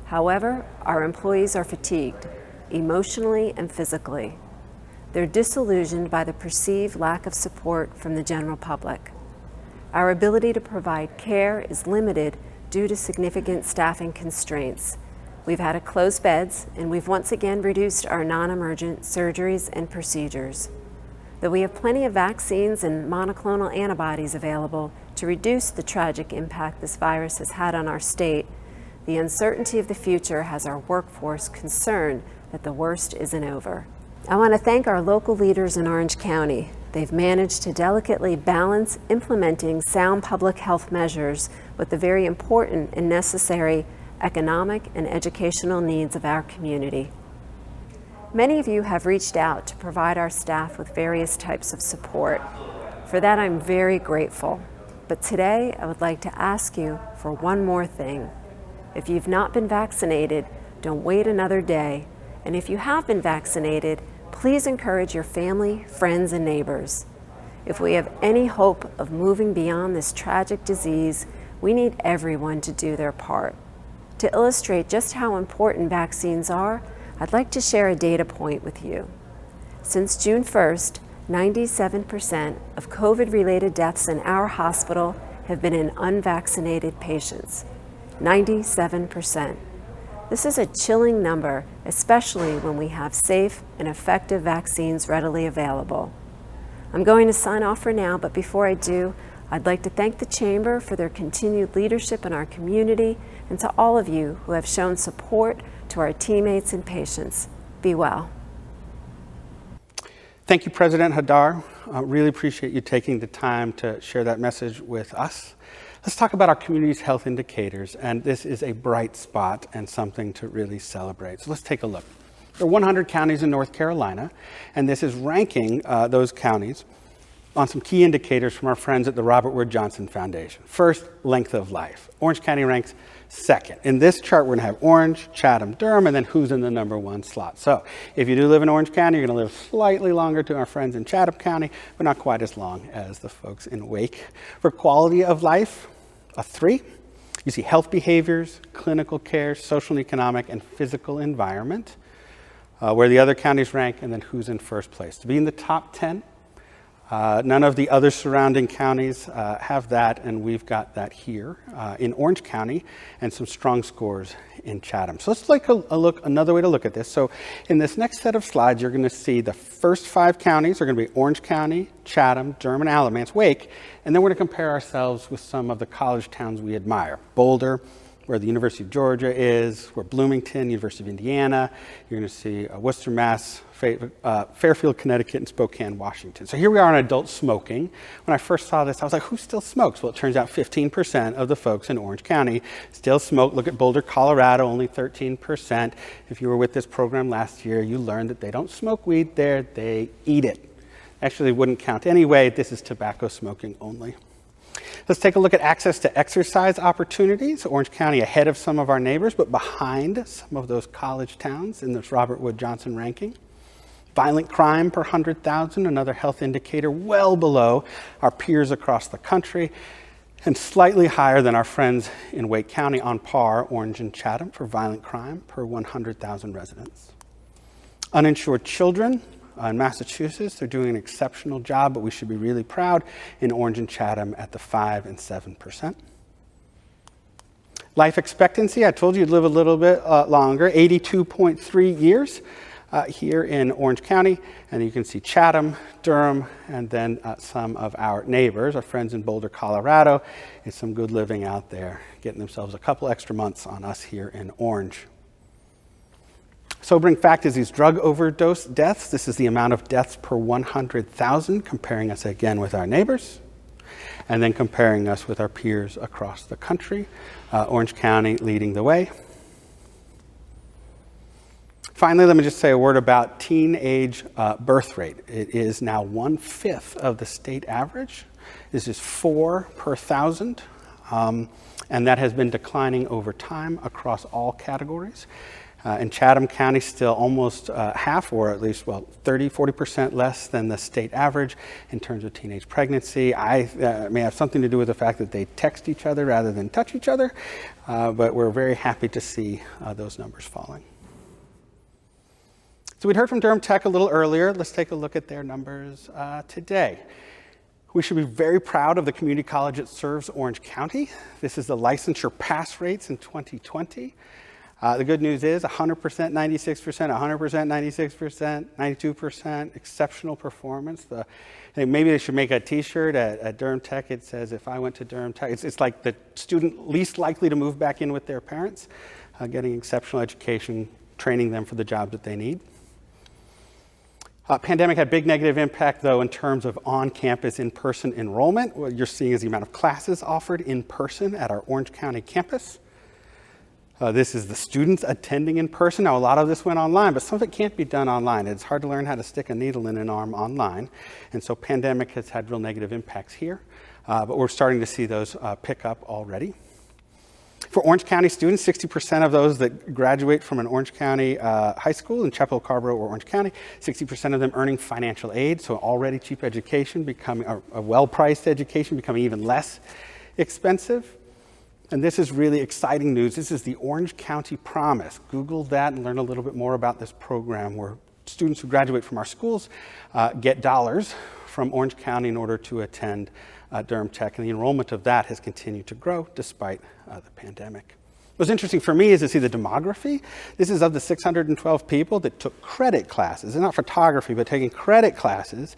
S3: However, our employees are fatigued, emotionally and physically. They're disillusioned by the perceived lack of support from the general public. Our ability to provide care is limited due to significant staffing constraints. We've had to close beds, and we've once again reduced our non-emergent surgeries and procedures. Though we have plenty of vaccines and monoclonal antibodies available to reduce the tragic impact this virus has had on our state, the uncertainty of the future has our workforce concerned that the worst isn't over. I want to thank our local leaders in Orange County. They've managed to delicately balance implementing sound public health measures with the very important and necessary economic and educational needs of our community. Many of you have reached out to provide our staff with various types of support. For that, I'm very grateful. But today, I would like to ask you for one more thing. If you've not been vaccinated, don't wait another day. And if you have been vaccinated, please encourage your family, friends, and neighbors. If we have any hope of moving beyond this tragic disease, we need everyone to do their part. To illustrate just how important vaccines are, I'd like to share a data point with you. Since June 1st, 97% of COVID-related deaths in our hospital have been in unvaccinated patients. 97%. This is a chilling number, especially when we have safe and effective vaccines readily available. I'm going to sign off for now, but before I do, I'd like to thank the Chamber for their continued leadership in our community and to all of you who have shown support to our teammates and patients. Be well.
S6: Thank you, President Hadar. I really appreciate you taking the time to share that message with us. Let's talk about our community's health indicators, and this is a bright spot and something to really celebrate. So let's take a look. There are 100 counties in North Carolina, and this is ranking those counties on some key indicators from our friends at the Robert Wood Johnson Foundation. First, length of life. Orange County ranks second. In this chart, we're going to have Orange, Chatham, Durham, and then who's in the #1 slot. So if you do live in Orange County, you're going to live slightly longer to our friends in Chatham County, but not quite as long as the folks in Wake. For quality of life, a 3. You see health behaviors, clinical care, social and economic, and physical environment, where the other counties rank, and then who's in first place. To be in the top 10, none of the other surrounding counties have that, and we've got that here in Orange County, and some strong scores in Chatham. So let's take another way to look at this. So in this next set of slides, you're going to see the first 5 counties are going to be Orange County, Chatham, Durham, and Alamance, Wake, and then we're going to compare ourselves with some of the college towns we admire. Boulder, where the University of Georgia is, where Bloomington, University of Indiana, you're going to see Worcester, Mass, Fairfield, Connecticut, and Spokane, Washington. So here we are on adult smoking. When I first saw this, I was like, who still smokes? Well, it turns out 15% of the folks in Orange County still smoke. Look at Boulder, Colorado, only 13%. If you were with this program last year, you learned that they don't smoke weed there, they eat it. Actually, it wouldn't count anyway. This is tobacco smoking only. Let's take a look at access to exercise opportunities. Orange County ahead of some of our neighbors, but behind some of those college towns in this Robert Wood Johnson ranking. Violent crime per 100,000, another health indicator well below our peers across the country, and slightly higher than our friends in Wake County, on par, Orange and Chatham, for violent crime per 100,000 residents. Uninsured children. In Massachusetts, they're doing an exceptional job, but we should be really proud in Orange and Chatham at the 5 and 7%. Life expectancy, I told you you'd live a little bit longer, 82.3 years here in Orange County. And you can see Chatham, Durham, and then some of our neighbors, our friends in Boulder, Colorado. It's some good living out there, getting themselves a couple extra months on us here in Orange. Sobering fact is these drug overdose deaths. This is the amount of deaths per 100,000, comparing us again with our neighbors, and then comparing us with our peers across the country. Orange County leading the way. Finally, let me just say a word about teenage birth rate. It is now 1/5 of the state average. This is 4 per 1,000, and that has been declining over time across all categories. In Chatham County, still almost half, or at least, 40% less than the state average in terms of teenage pregnancy. It may have something to do with the fact that they text each other rather than touch each other, but we're very happy to see those numbers falling. So we'd heard from Durham Tech a little earlier. Let's take a look at their numbers today. We should be very proud of the community college that serves Orange County. This is the licensure pass rates in 2020. The good news is 100%, 96%, 100%, 96%, 92%, exceptional performance. Maybe they should make a t-shirt at Durham Tech. It says, if I went to Durham Tech, it's like the student least likely to move back in with their parents, getting exceptional education, training them for the jobs that they need. Pandemic had big negative impact, though, in terms of on-campus in-person enrollment. What you're seeing is the amount of classes offered in person at our Orange County campus. This is the students attending in person. Now, a lot of this went online, but some of it can't be done online. It's hard to learn how to stick a needle in an arm online. And so pandemic has had real negative impacts here, but we're starting to see those pick up already. For Orange County students, 60% of those that graduate from an Orange County high school in Chapel Hill-Carrboro or Orange County, 60% of them earning financial aid, so already cheap education becoming a well-priced education becoming even less expensive. And this is really exciting news. This is the Orange County Promise. Google that and learn a little bit more about this program where students who graduate from our schools get dollars from Orange County in order to attend Durham Tech, and the enrollment of that has continued to grow despite the pandemic. What's interesting for me is to see the demography. This is of the 612 people that took credit classes, and not photography, but taking credit classes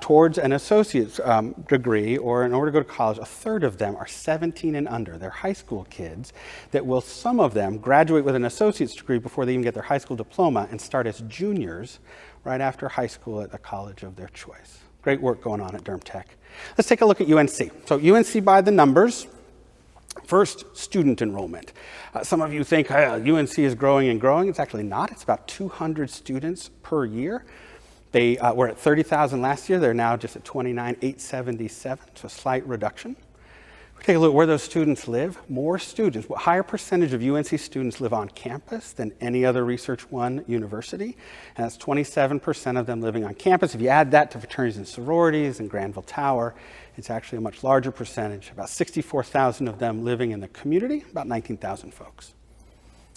S6: towards an associate's degree, or in order to go to college. A third of them are 17 and under. They're high school kids that will, some of them, graduate with an associate's degree before they even get their high school diploma and start as juniors right after high school at the college of their choice. Great work going on at Durham Tech. Let's take a look at UNC. So UNC by the numbers. First, student enrollment. Some of you think UNC is growing and growing. It's actually not. It's about 200 students per year. They were at 30,000 last year. They're now just at 29,877, so a slight reduction. We take a look at where those students live. More students, a higher percentage of UNC students live on campus than any other Research One university, and that's 27% of them living on campus. If you add that to fraternities and sororities and Granville Tower, it's actually a much larger percentage, about 64,000 of them living in the community, about 19,000 folks.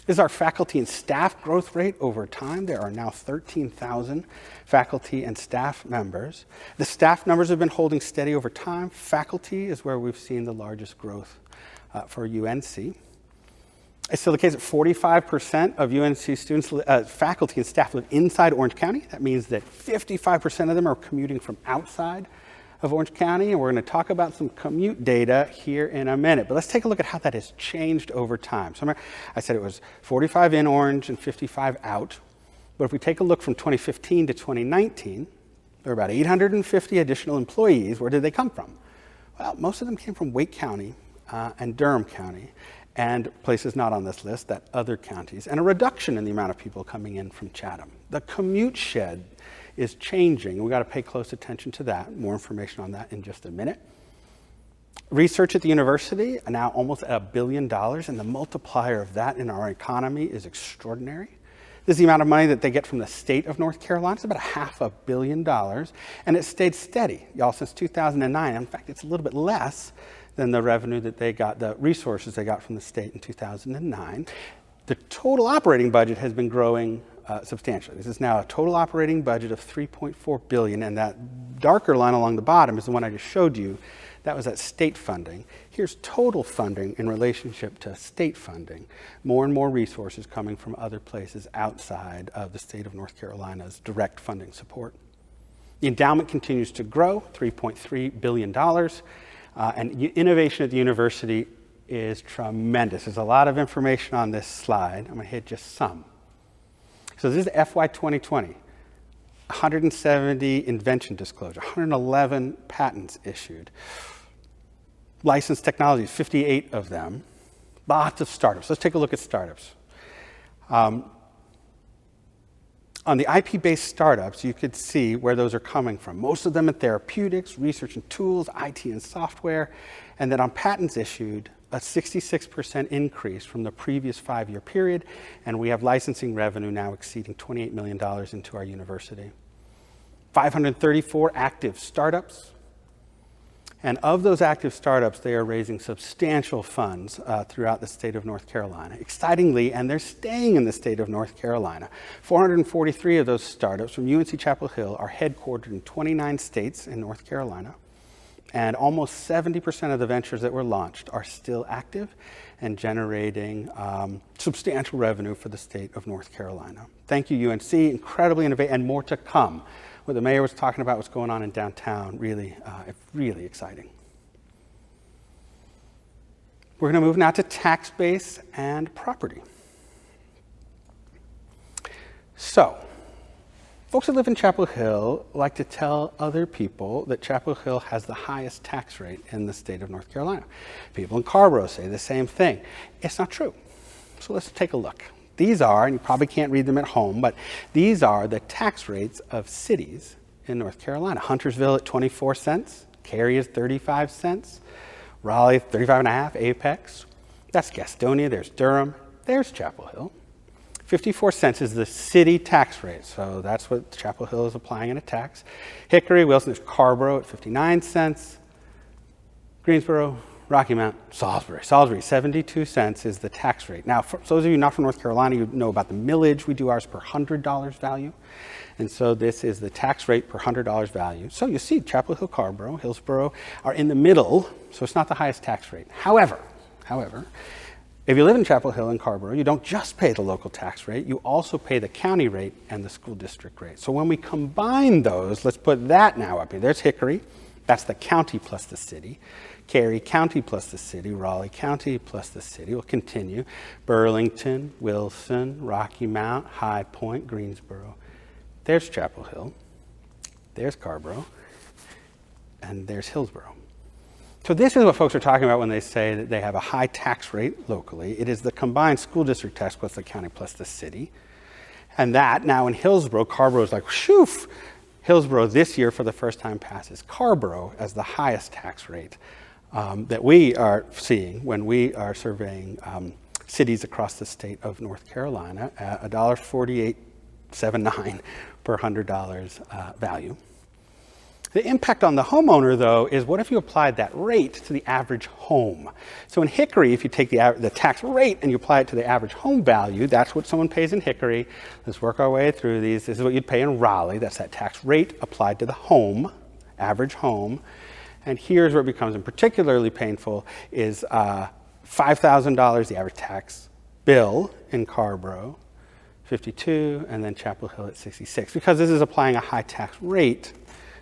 S6: This is our faculty and staff growth rate over time. There are now 13,000 faculty and staff members. The staff numbers have been holding steady over time. Faculty is where we've seen the largest growth for UNC. It's still the case that 45% of UNC students, faculty and staff live inside Orange County. That means that 55% of them are commuting from outside of Orange County, and we're going to talk about some commute data here in a minute. But let's take a look at how that has changed over time. So I said it was 45 in Orange and 55 out. But if we take a look from 2015 to 2019, there were about 850 additional employees. Where did they come from? Well, most of them came from Wake County and Durham County, and places not on this list, that other counties, and a reduction in the amount of people coming in from Chatham. The commute shed is changing. We've got to pay close attention to that. More information on that in just a minute. Research at the university are now almost at $1 billion, and the multiplier of that in our economy is extraordinary. This is the amount of money that they get from the state of North Carolina. It's about $500 million, and it stayed steady, y'all, since 2009. In fact, it's a little bit less than the revenue that they got, the resources they got from the state in 2009. The total operating budget has been growing substantially. This is now a total operating budget of $3.4 billion, and that darker line along the bottom is the one I just showed you. That was at state funding. Here's total funding in relationship to state funding. More and more resources coming from other places outside of the state of North Carolina's direct funding support. The endowment continues to grow, $3.3 billion, and innovation at the university is tremendous. There's a lot of information on this slide. I'm going to hit just some. So this is FY 2020, 170 invention disclosure, 111 patents issued, licensed technologies, 58 of them, lots of startups. Let's take a look at startups. On the IP-based startups, you could see where those are coming from. Most of them in therapeutics, research and tools, IT and software, and then on patents issued, a 66% increase from the previous 5-year period, and we have licensing revenue now exceeding $28 million into our university. 534 active startups, and of those active startups, they are raising substantial funds throughout the state of North Carolina. Excitingly, and they're staying in the state of North Carolina. 443 of those startups from UNC Chapel Hill are headquartered in 29 states in North Carolina. And almost 70% of the ventures that were launched are still active and generating substantial revenue for the state of North Carolina. Thank you, UNC. Incredibly innovative, and more to come. What the mayor was talking about, what's going on in downtown, really exciting. We're going to move now to tax base and property. So, folks that live in Chapel Hill like to tell other people that Chapel Hill has the highest tax rate in the state of North Carolina. People in Carrboro say the same thing. It's not true. So let's take a look. These are, and you probably can't read them at home, but these are the tax rates of cities in North Carolina. Huntersville at 24 cents, Cary is 35 cents, Raleigh 35.5, Apex, That's Gastonia, there's Durham, there's Chapel Hill. 54 cents is the city tax rate, so that's what Chapel Hill is applying in a tax. Hickory, Wilson, there's Carrboro at 59 cents. Greensboro, Rocky Mount, Salisbury. Salisbury, 72 cents is the tax rate. Now, for those of you not from North Carolina, you know about the millage. We do ours per $100 value. And so this is the tax rate per $100 value. So you see Chapel Hill-Carrboro, Hillsborough are in the middle, so it's not the highest tax rate. However, if you live in Chapel Hill and Carrboro, you don't just pay the local tax rate, you also pay the county rate and the school district rate. So when we combine those, let's put that now up here. There's Hickory, that's the county plus the city. Cary County plus the city, Raleigh County plus the city. We'll continue. Burlington, Wilson, Rocky Mount, High Point, Greensboro. There's Chapel Hill, there's Carrboro, and there's Hillsborough. So this is what folks are talking about when they say that they have a high tax rate locally. It is the combined school district tax plus the county plus the city. And that now in Hillsborough, Carrboro is like, shoof. Hillsborough this year for the first time passes Carrboro as the highest tax rate that we are seeing when we are surveying cities across the state of North Carolina at $1.4879 per $100 value. The impact on the homeowner, though, is what if you applied that rate to the average home? So in Hickory, if you take the tax rate and you apply it to the average home value, that's what someone pays in Hickory. Let's work our way through these. This is what you'd pay in Raleigh. That's that tax rate applied to the home, average home. And here's where it becomes particularly painful is $5,000, the average tax bill in Carrboro, 52, and then Chapel Hill at 66. Because this is applying a high tax rate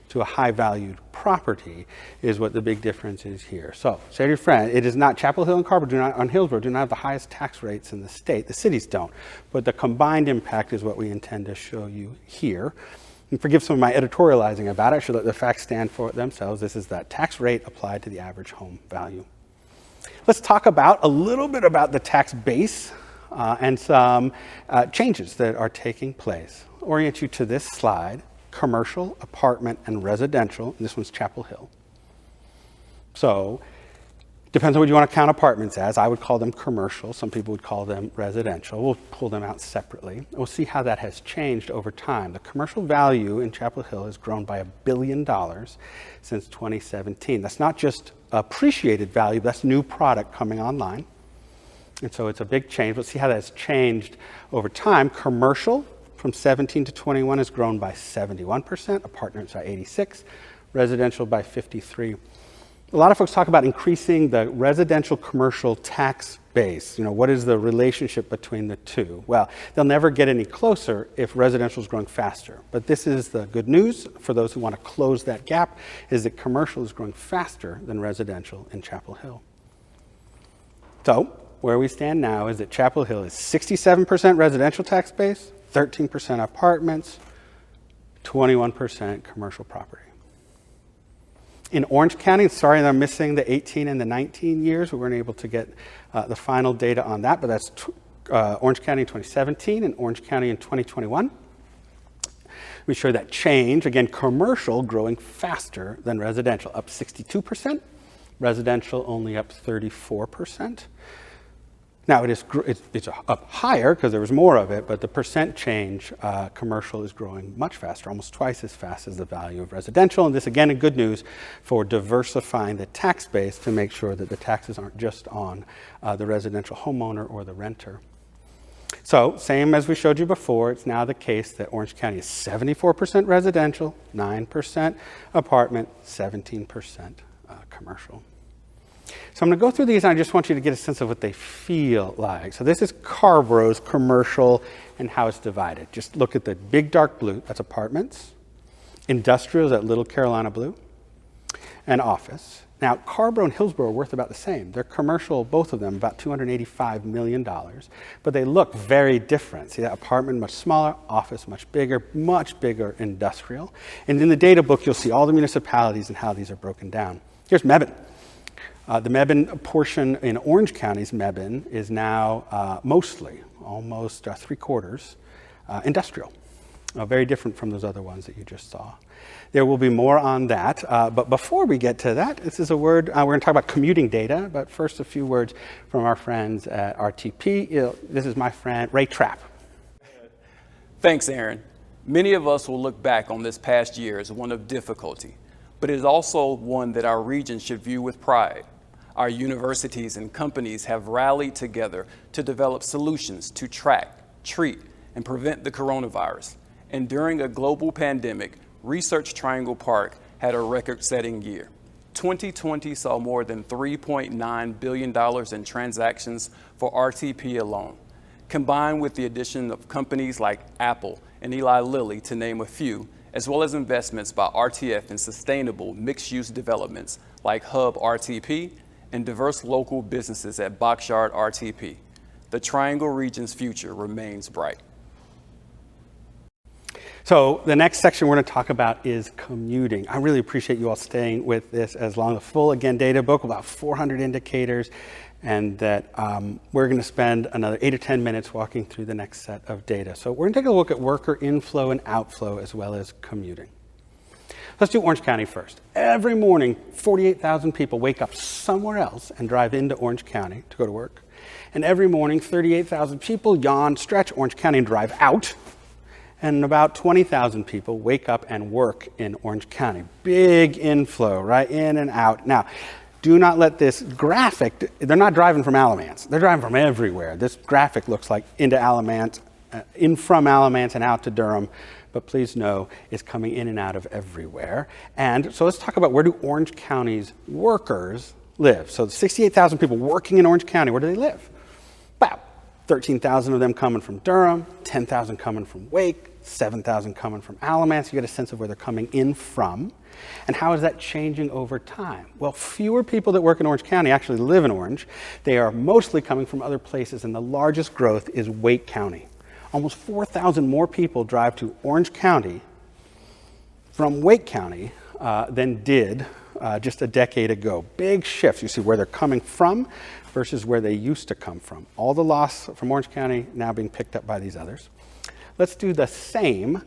S6: to a high valued property is what the big difference is here. So say to your friend, it is not Chapel Hill and Carrboro on Hillsborough do not have the highest tax rates in the state. The cities don't. But the combined impact is what we intend to show you here. And forgive some of my editorializing about it. I should let the facts stand for themselves. This is that tax rate applied to the average home value. Let's talk about a little bit about the tax base and some changes that are taking place. I'll orient you to this slide. Commercial, apartment, and residential. And this one's Chapel Hill. So, depends on what you want to count apartments as. I would call them commercial. Some people would call them residential. We'll pull them out separately. We'll see how that has changed over time. The commercial value in Chapel Hill has grown by $1 billion since 2017. That's not just appreciated value, that's new product coming online. And so it's a big change. Let's see how that's changed over time. Commercial from 17 to 21 has grown by 71%, apartments by 86%, residential by 53%. A lot of folks talk about increasing the residential commercial tax base. You know, what is the relationship between the two? Well, they'll never get any closer if residential is growing faster. But this is the good news for those who want to close that gap, is that commercial is growing faster than residential in Chapel Hill. So where we stand now is that Chapel Hill is 67% residential tax base, 13% apartments, 21% commercial property. In Orange County, sorry I'm missing the 18 and the 19 years. We weren't able to get the final data on that, but that's Orange County in 2017 and Orange County in 2021. We show that change. Again, commercial growing faster than residential, up 62%. Residential only up 34%. Now, it's up higher because there was more of it, but the percent change, commercial is growing much faster, almost twice as fast as the value of residential. And this, again, is good news for diversifying the tax base to make sure that the taxes aren't just on the residential homeowner or the renter. So, same as we showed you before, it's now the case that Orange County is 74% residential, 9% apartment, 17% commercial. So I'm going to go through these, and I just want you to get a sense of what they feel like. So this is Carrboro's commercial and how it's divided. Just look at the big dark blue, that's apartments. Industrial is that little Carolina blue. And office. Now, Carrboro and Hillsborough are worth about the same. They're commercial, both of them, about $285 million. But they look very different. See that apartment much smaller, office much bigger industrial. And in the data book, you'll see all the municipalities and how these are broken down. Here's Mebane. The Mebane portion in Orange County's Mebane is now mostly, almost 3/4, industrial. very different from those other ones that you just saw. There will be more on that, but before we get to that, this is a word, we're going to talk about commuting data, but first a few words from our friends at RTP. This is my friend, Ray Trapp.
S1: Thanks, Aaron. Many of us will look back on this past year as one of difficulty, but it is also one that our region should view with pride. Our universities and companies have rallied together to develop solutions to track, treat, and prevent the coronavirus. And during a global pandemic, Research Triangle Park had a record-setting year. 2020 saw more than $3.9 billion in transactions for RTP alone. Combined with the addition of companies like Apple and Eli Lilly, to name a few, as well as investments by RTF in sustainable mixed-use developments like Hub RTP and diverse local businesses at Boxyard RTP. The Triangle region's future remains bright.
S6: So the next section we're going to talk about is commuting. I really appreciate you all staying with this as long. The full, again, data book, about 400 indicators, and that we're going to spend another 8 or 10 minutes walking through the next set of data. So we're going to take a look at worker inflow and outflow as well as commuting. Let's do Orange County first. Every morning, 48,000 people wake up somewhere else and drive into Orange County to go to work. And every morning, 38,000 people yawn, stretch Orange County and drive out. And about 20,000 people wake up and work in Orange County. Big inflow, right, in and out. Now, do not let this graphic, they're not driving from Alamance. They're driving from everywhere. This graphic looks like into Alamance, in from Alamance and out to Durham, but please know it's coming in and out of everywhere. And so let's talk about, where do Orange County's workers live? So 68,000 people working in Orange County, where do they live? About 13,000 of them coming from Durham, 10,000 coming from Wake, 7,000 coming from Alamance. You get a sense of where they're coming in from. And how is that changing over time? Well, fewer people that work in Orange County actually live in Orange. They are mostly coming from other places, and the largest growth is Wake County. Almost 4,000 more people drive to Orange County from Wake County than did just a decade ago. Big shifts. You see where they're coming from versus where they used to come from. All the loss from Orange County now being picked up by these others. Let's do the same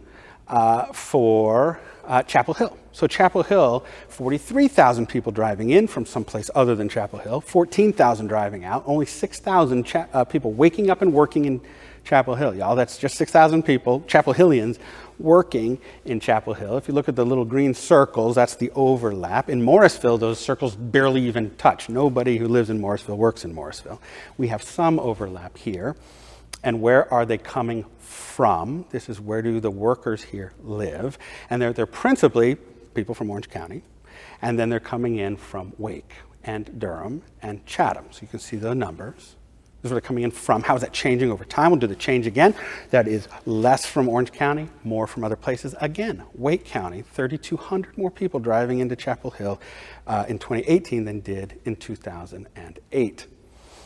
S6: for Chapel Hill. So Chapel Hill, 43,000 people driving in from someplace other than Chapel Hill, 14,000 driving out, only 6,000 people waking up and working in Chapel Hill. Y'all, that's just 6,000 people, Chapel Hillians, working in Chapel Hill. If you look at the little green circles, that's the overlap. In Morrisville, those circles barely even touch. Nobody who lives in Morrisville works in Morrisville. We have some overlap here. And where are they coming from? This is, where do the workers here live? And they're principally people from Orange County. And then they're coming in from Wake and Durham and Chatham. So you can see the numbers. This is where they're coming in from. How is that changing over time? We'll do the change again. That is less from Orange County, more from other places. Again, Wake County, 3,200 more people driving into Chapel Hill in 2018 than did in 2008.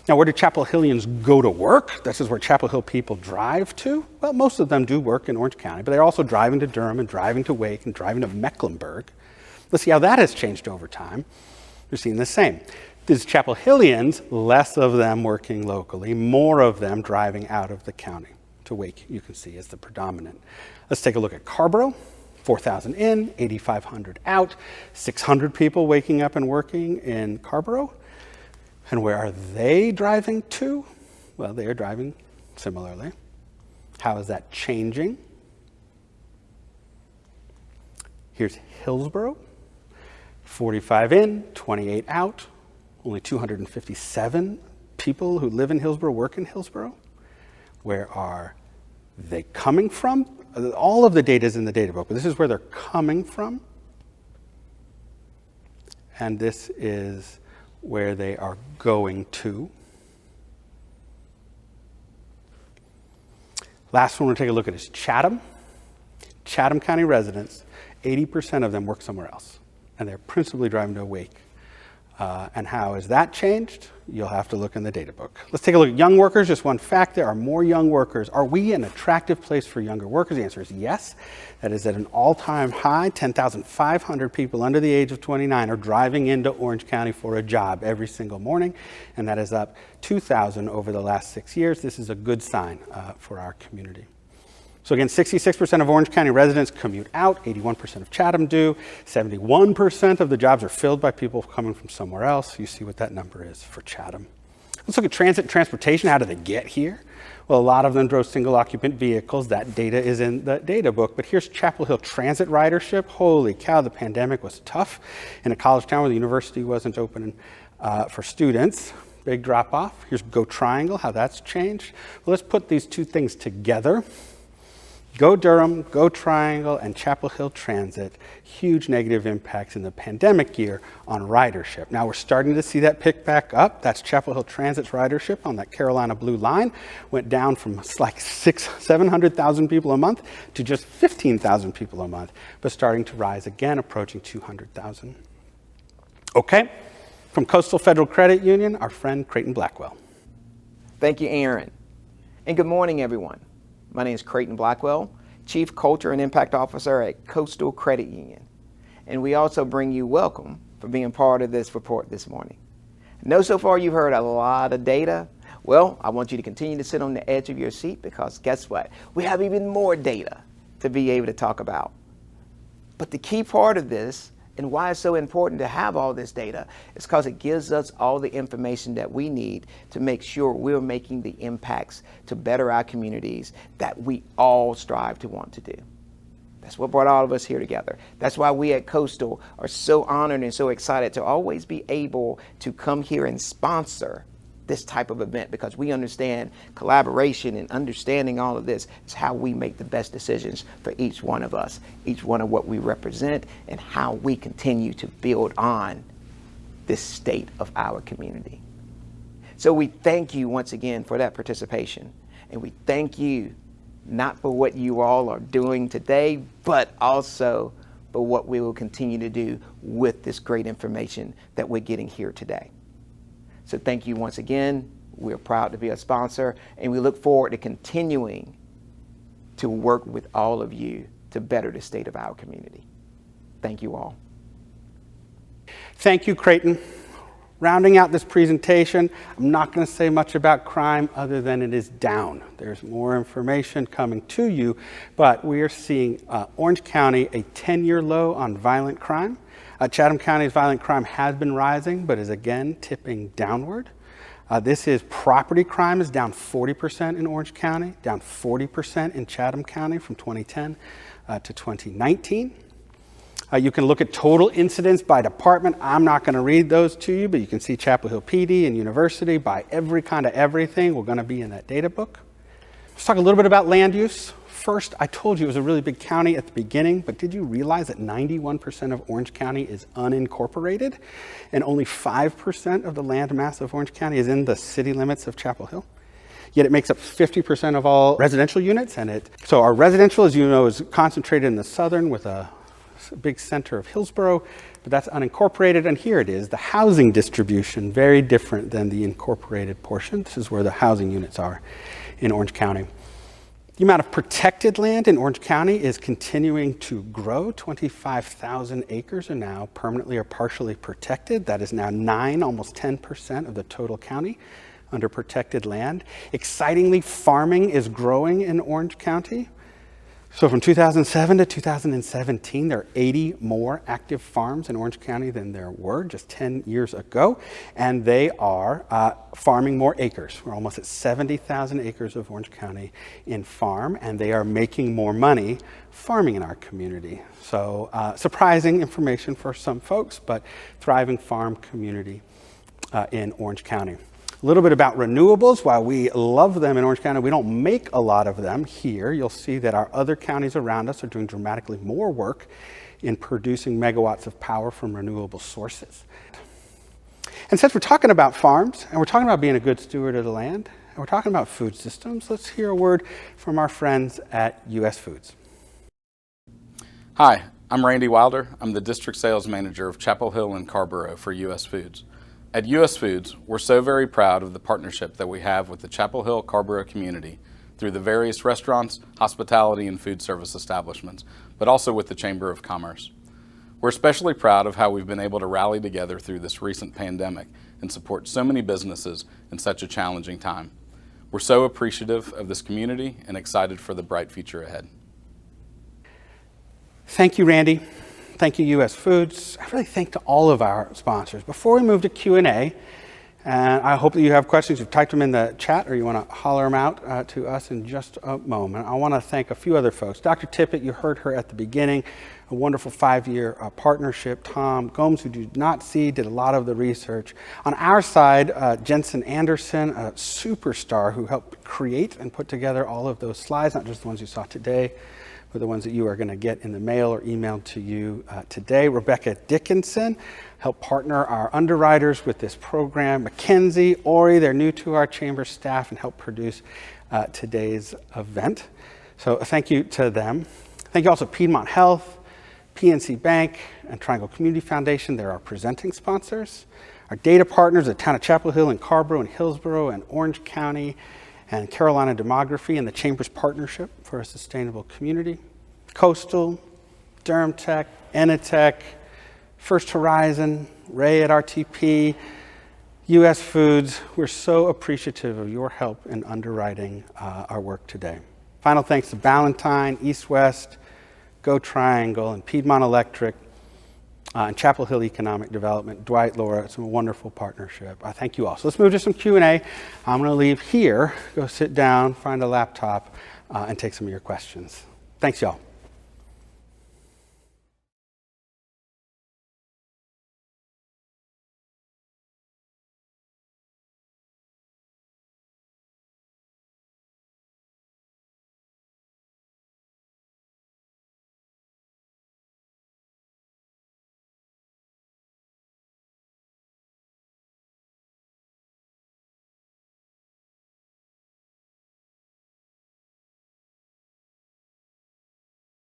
S6: Now, where do Chapel Hillians go to work? This is where Chapel Hill people drive to. Well, most of them do work in Orange County, but they're also driving to Durham and driving to Wake and driving to Mecklenburg. Let's see how that has changed over time. You're seeing the same. These Chapel Hillians, less of them working locally, more of them driving out of the county to Wake, you can see, as the predominant. Let's take a look at Carrboro. 4,000 in, 8,500 out, 600 people waking up and working in Carrboro. And where are they driving to? Well, they are driving similarly. How is that changing? Here's Hillsborough. 45 in, 28 out. Only 257 people who live in Hillsborough work in Hillsborough. Where are they coming from? All of the data is in the data book, but this is where they're coming from. And this is where they are going to. Last one we'll take a look at is Chatham. Chatham County residents, 80% of them work somewhere else, and they're principally driving to Wake. And how has that changed? You'll have to look in the data book. Let's take a look at young workers. Just one fact, there are more young workers. Are we an attractive place for younger workers? The answer is yes. That is at an all-time high. 10,500 people under the age of 29 are driving into Orange County for a job every single morning, and that is up 2,000 over the last 6 years. This is a good sign for our community. So again, 66% of Orange County residents commute out, 81% of Chatham do, 71% of the jobs are filled by people coming from somewhere else. You see what that number is for Chatham. Let's look at transit and transportation. How did they get here? Well, a lot of them drove single occupant vehicles. That data is in the data book, but here's Chapel Hill transit ridership. Holy cow, the pandemic was tough in a college town where the university wasn't open for students. Big drop off. Here's Go Triangle, how that's changed. Well, let's put these two things together. Go Durham, Go Triangle, and Chapel Hill Transit, huge negative impacts in the pandemic year on ridership. Now we're starting to see that pick back up. That's Chapel Hill Transit's ridership on that Carolina Blue line. Went down from like 700,000 people a month to just 15,000 people a month, but starting to rise again, approaching 200,000. Okay, from Coastal Federal Credit Union, our friend Creighton Blackwell.
S4: Thank you, Aaron. And good morning, everyone. My name is Creighton Blackwell, Chief Culture and Impact Officer at Coastal Credit Union. And we also bring you welcome for being part of this report this morning. I know so far you've heard a lot of data. Well, I want you to continue to sit on the edge of your seat because guess what? We have even more data to be able to talk about. But the key part of this and why it's so important to have all this data is because it gives us all the information that we need to make sure we're making the impacts to better our communities that we all strive to want to do. That's what brought all of us here together. That's why we at Coastal are so honored and so excited to always be able to come here and sponsor this type of event, because we understand collaboration and understanding all of this is how we make the best decisions for each one of us, each one of what we represent, and how we continue to build on this state of our community. So we thank you once again for that participation, and we thank you not for what you all are doing today, but also for what we will continue to do with this great information that we're getting here today. So thank you once again. We're proud to be a sponsor, and we look forward to continuing to work with all of you to better the state of our community. Thank you all.
S6: Thank you, Creighton. Rounding out this presentation, I'm not going to say much about crime other than it is down. There's more information coming to you, but we are seeing Orange County a 10-year low on violent crime. Chatham County's violent crime has been rising, but is again tipping downward. This is property crime is down 40% in Orange County, down 40% in Chatham County from 2010 to 2019. You can look at total incidents by department. I'm not going to read those to you, but you can see Chapel Hill PD and University by every kind of everything. We're going to be in that data book. Let's talk a little bit about land use. First, I told you it was a really big county at the beginning, but did you realize that 91% of Orange County is unincorporated and only 5% of the land mass of Orange County is in the city limits of Chapel Hill? Yet it makes up 50% of all residential units. So our residential, as you know, is concentrated in the southern with a big center of Hillsborough, but that's unincorporated. And here it is, the housing distribution, very different than the incorporated portion. This is where the housing units are in Orange County. The amount of protected land in Orange County is continuing to grow. 25,000 acres are now permanently or partially protected. That is now 9, almost 10% of the total county under protected land. Excitingly, farming is growing in Orange County. So from 2007 to 2017, there are 80 more active farms in Orange County than there were just 10 years ago, and they are farming more acres. We're almost at 70,000 acres of Orange County in farm, and they are making more money farming in our community. So surprising information for some folks, but thriving farm community in Orange County. A little bit about renewables. While we love them in Orange County, we don't make a lot of them here. You'll see that our other counties around us are doing dramatically more work in producing megawatts of power from renewable sources. And since we're talking about farms, and we're talking about being a good steward of the land, and we're talking about food systems, let's hear a word from our friends at US Foods.
S5: Hi, I'm Randy Wilder. I'm the District Sales Manager of Chapel Hill-Carrboro for US Foods. At US Foods, we're so very proud of the partnership that we have with the Chapel Hill-Carrboro community through the various restaurants, hospitality, and food service establishments, but also with the Chamber of Commerce. We're especially proud of how we've been able to rally together through this recent pandemic and support so many businesses in such a challenging time. We're so appreciative of this community and excited for the bright future ahead.
S6: Thank you, Randy. Thank you, US Foods. I really thank to all of our sponsors. Before we move to Q&A, and I hope that you have questions. You've typed them in the chat or you want to holler them out to us in just a moment. I want to thank a few other folks. Dr. Tippett, you heard her at the beginning, a wonderful 5-year partnership. Tom Gomes, who you did not see, did a lot of the research. On our side, Jensen Anderson, a superstar who helped create and put together all of those slides, not just the ones you saw today, but the ones that you are going to get in the mail or emailed to you today. Rebecca Dickinson helped partner our underwriters with this program. Mackenzie, Ori, they're new to our chamber staff and helped produce today's event. So thank you to them. Thank you also Piedmont Health, PNC Bank, and Triangle Community Foundation. They're our presenting sponsors. Our data partners, the town of Chapel Hill-Carrboro and Hillsborough and Orange County, and Carolina Demography and the Chamber's Partnership for a Sustainable Community. Coastal, Durham Tech, Enitech, First Horizon, Ray at RTP, US Foods. We're so appreciative of your help in underwriting our work today. Final thanks to Ballantine, East West, Go Triangle, and Piedmont Electric, and Chapel Hill Economic Development, Dwight, Laura. It's a wonderful partnership. Thank you all. So let's move to some Q&A. I'm going to leave here, go sit down, find a laptop, and take some of your questions. Thanks, y'all.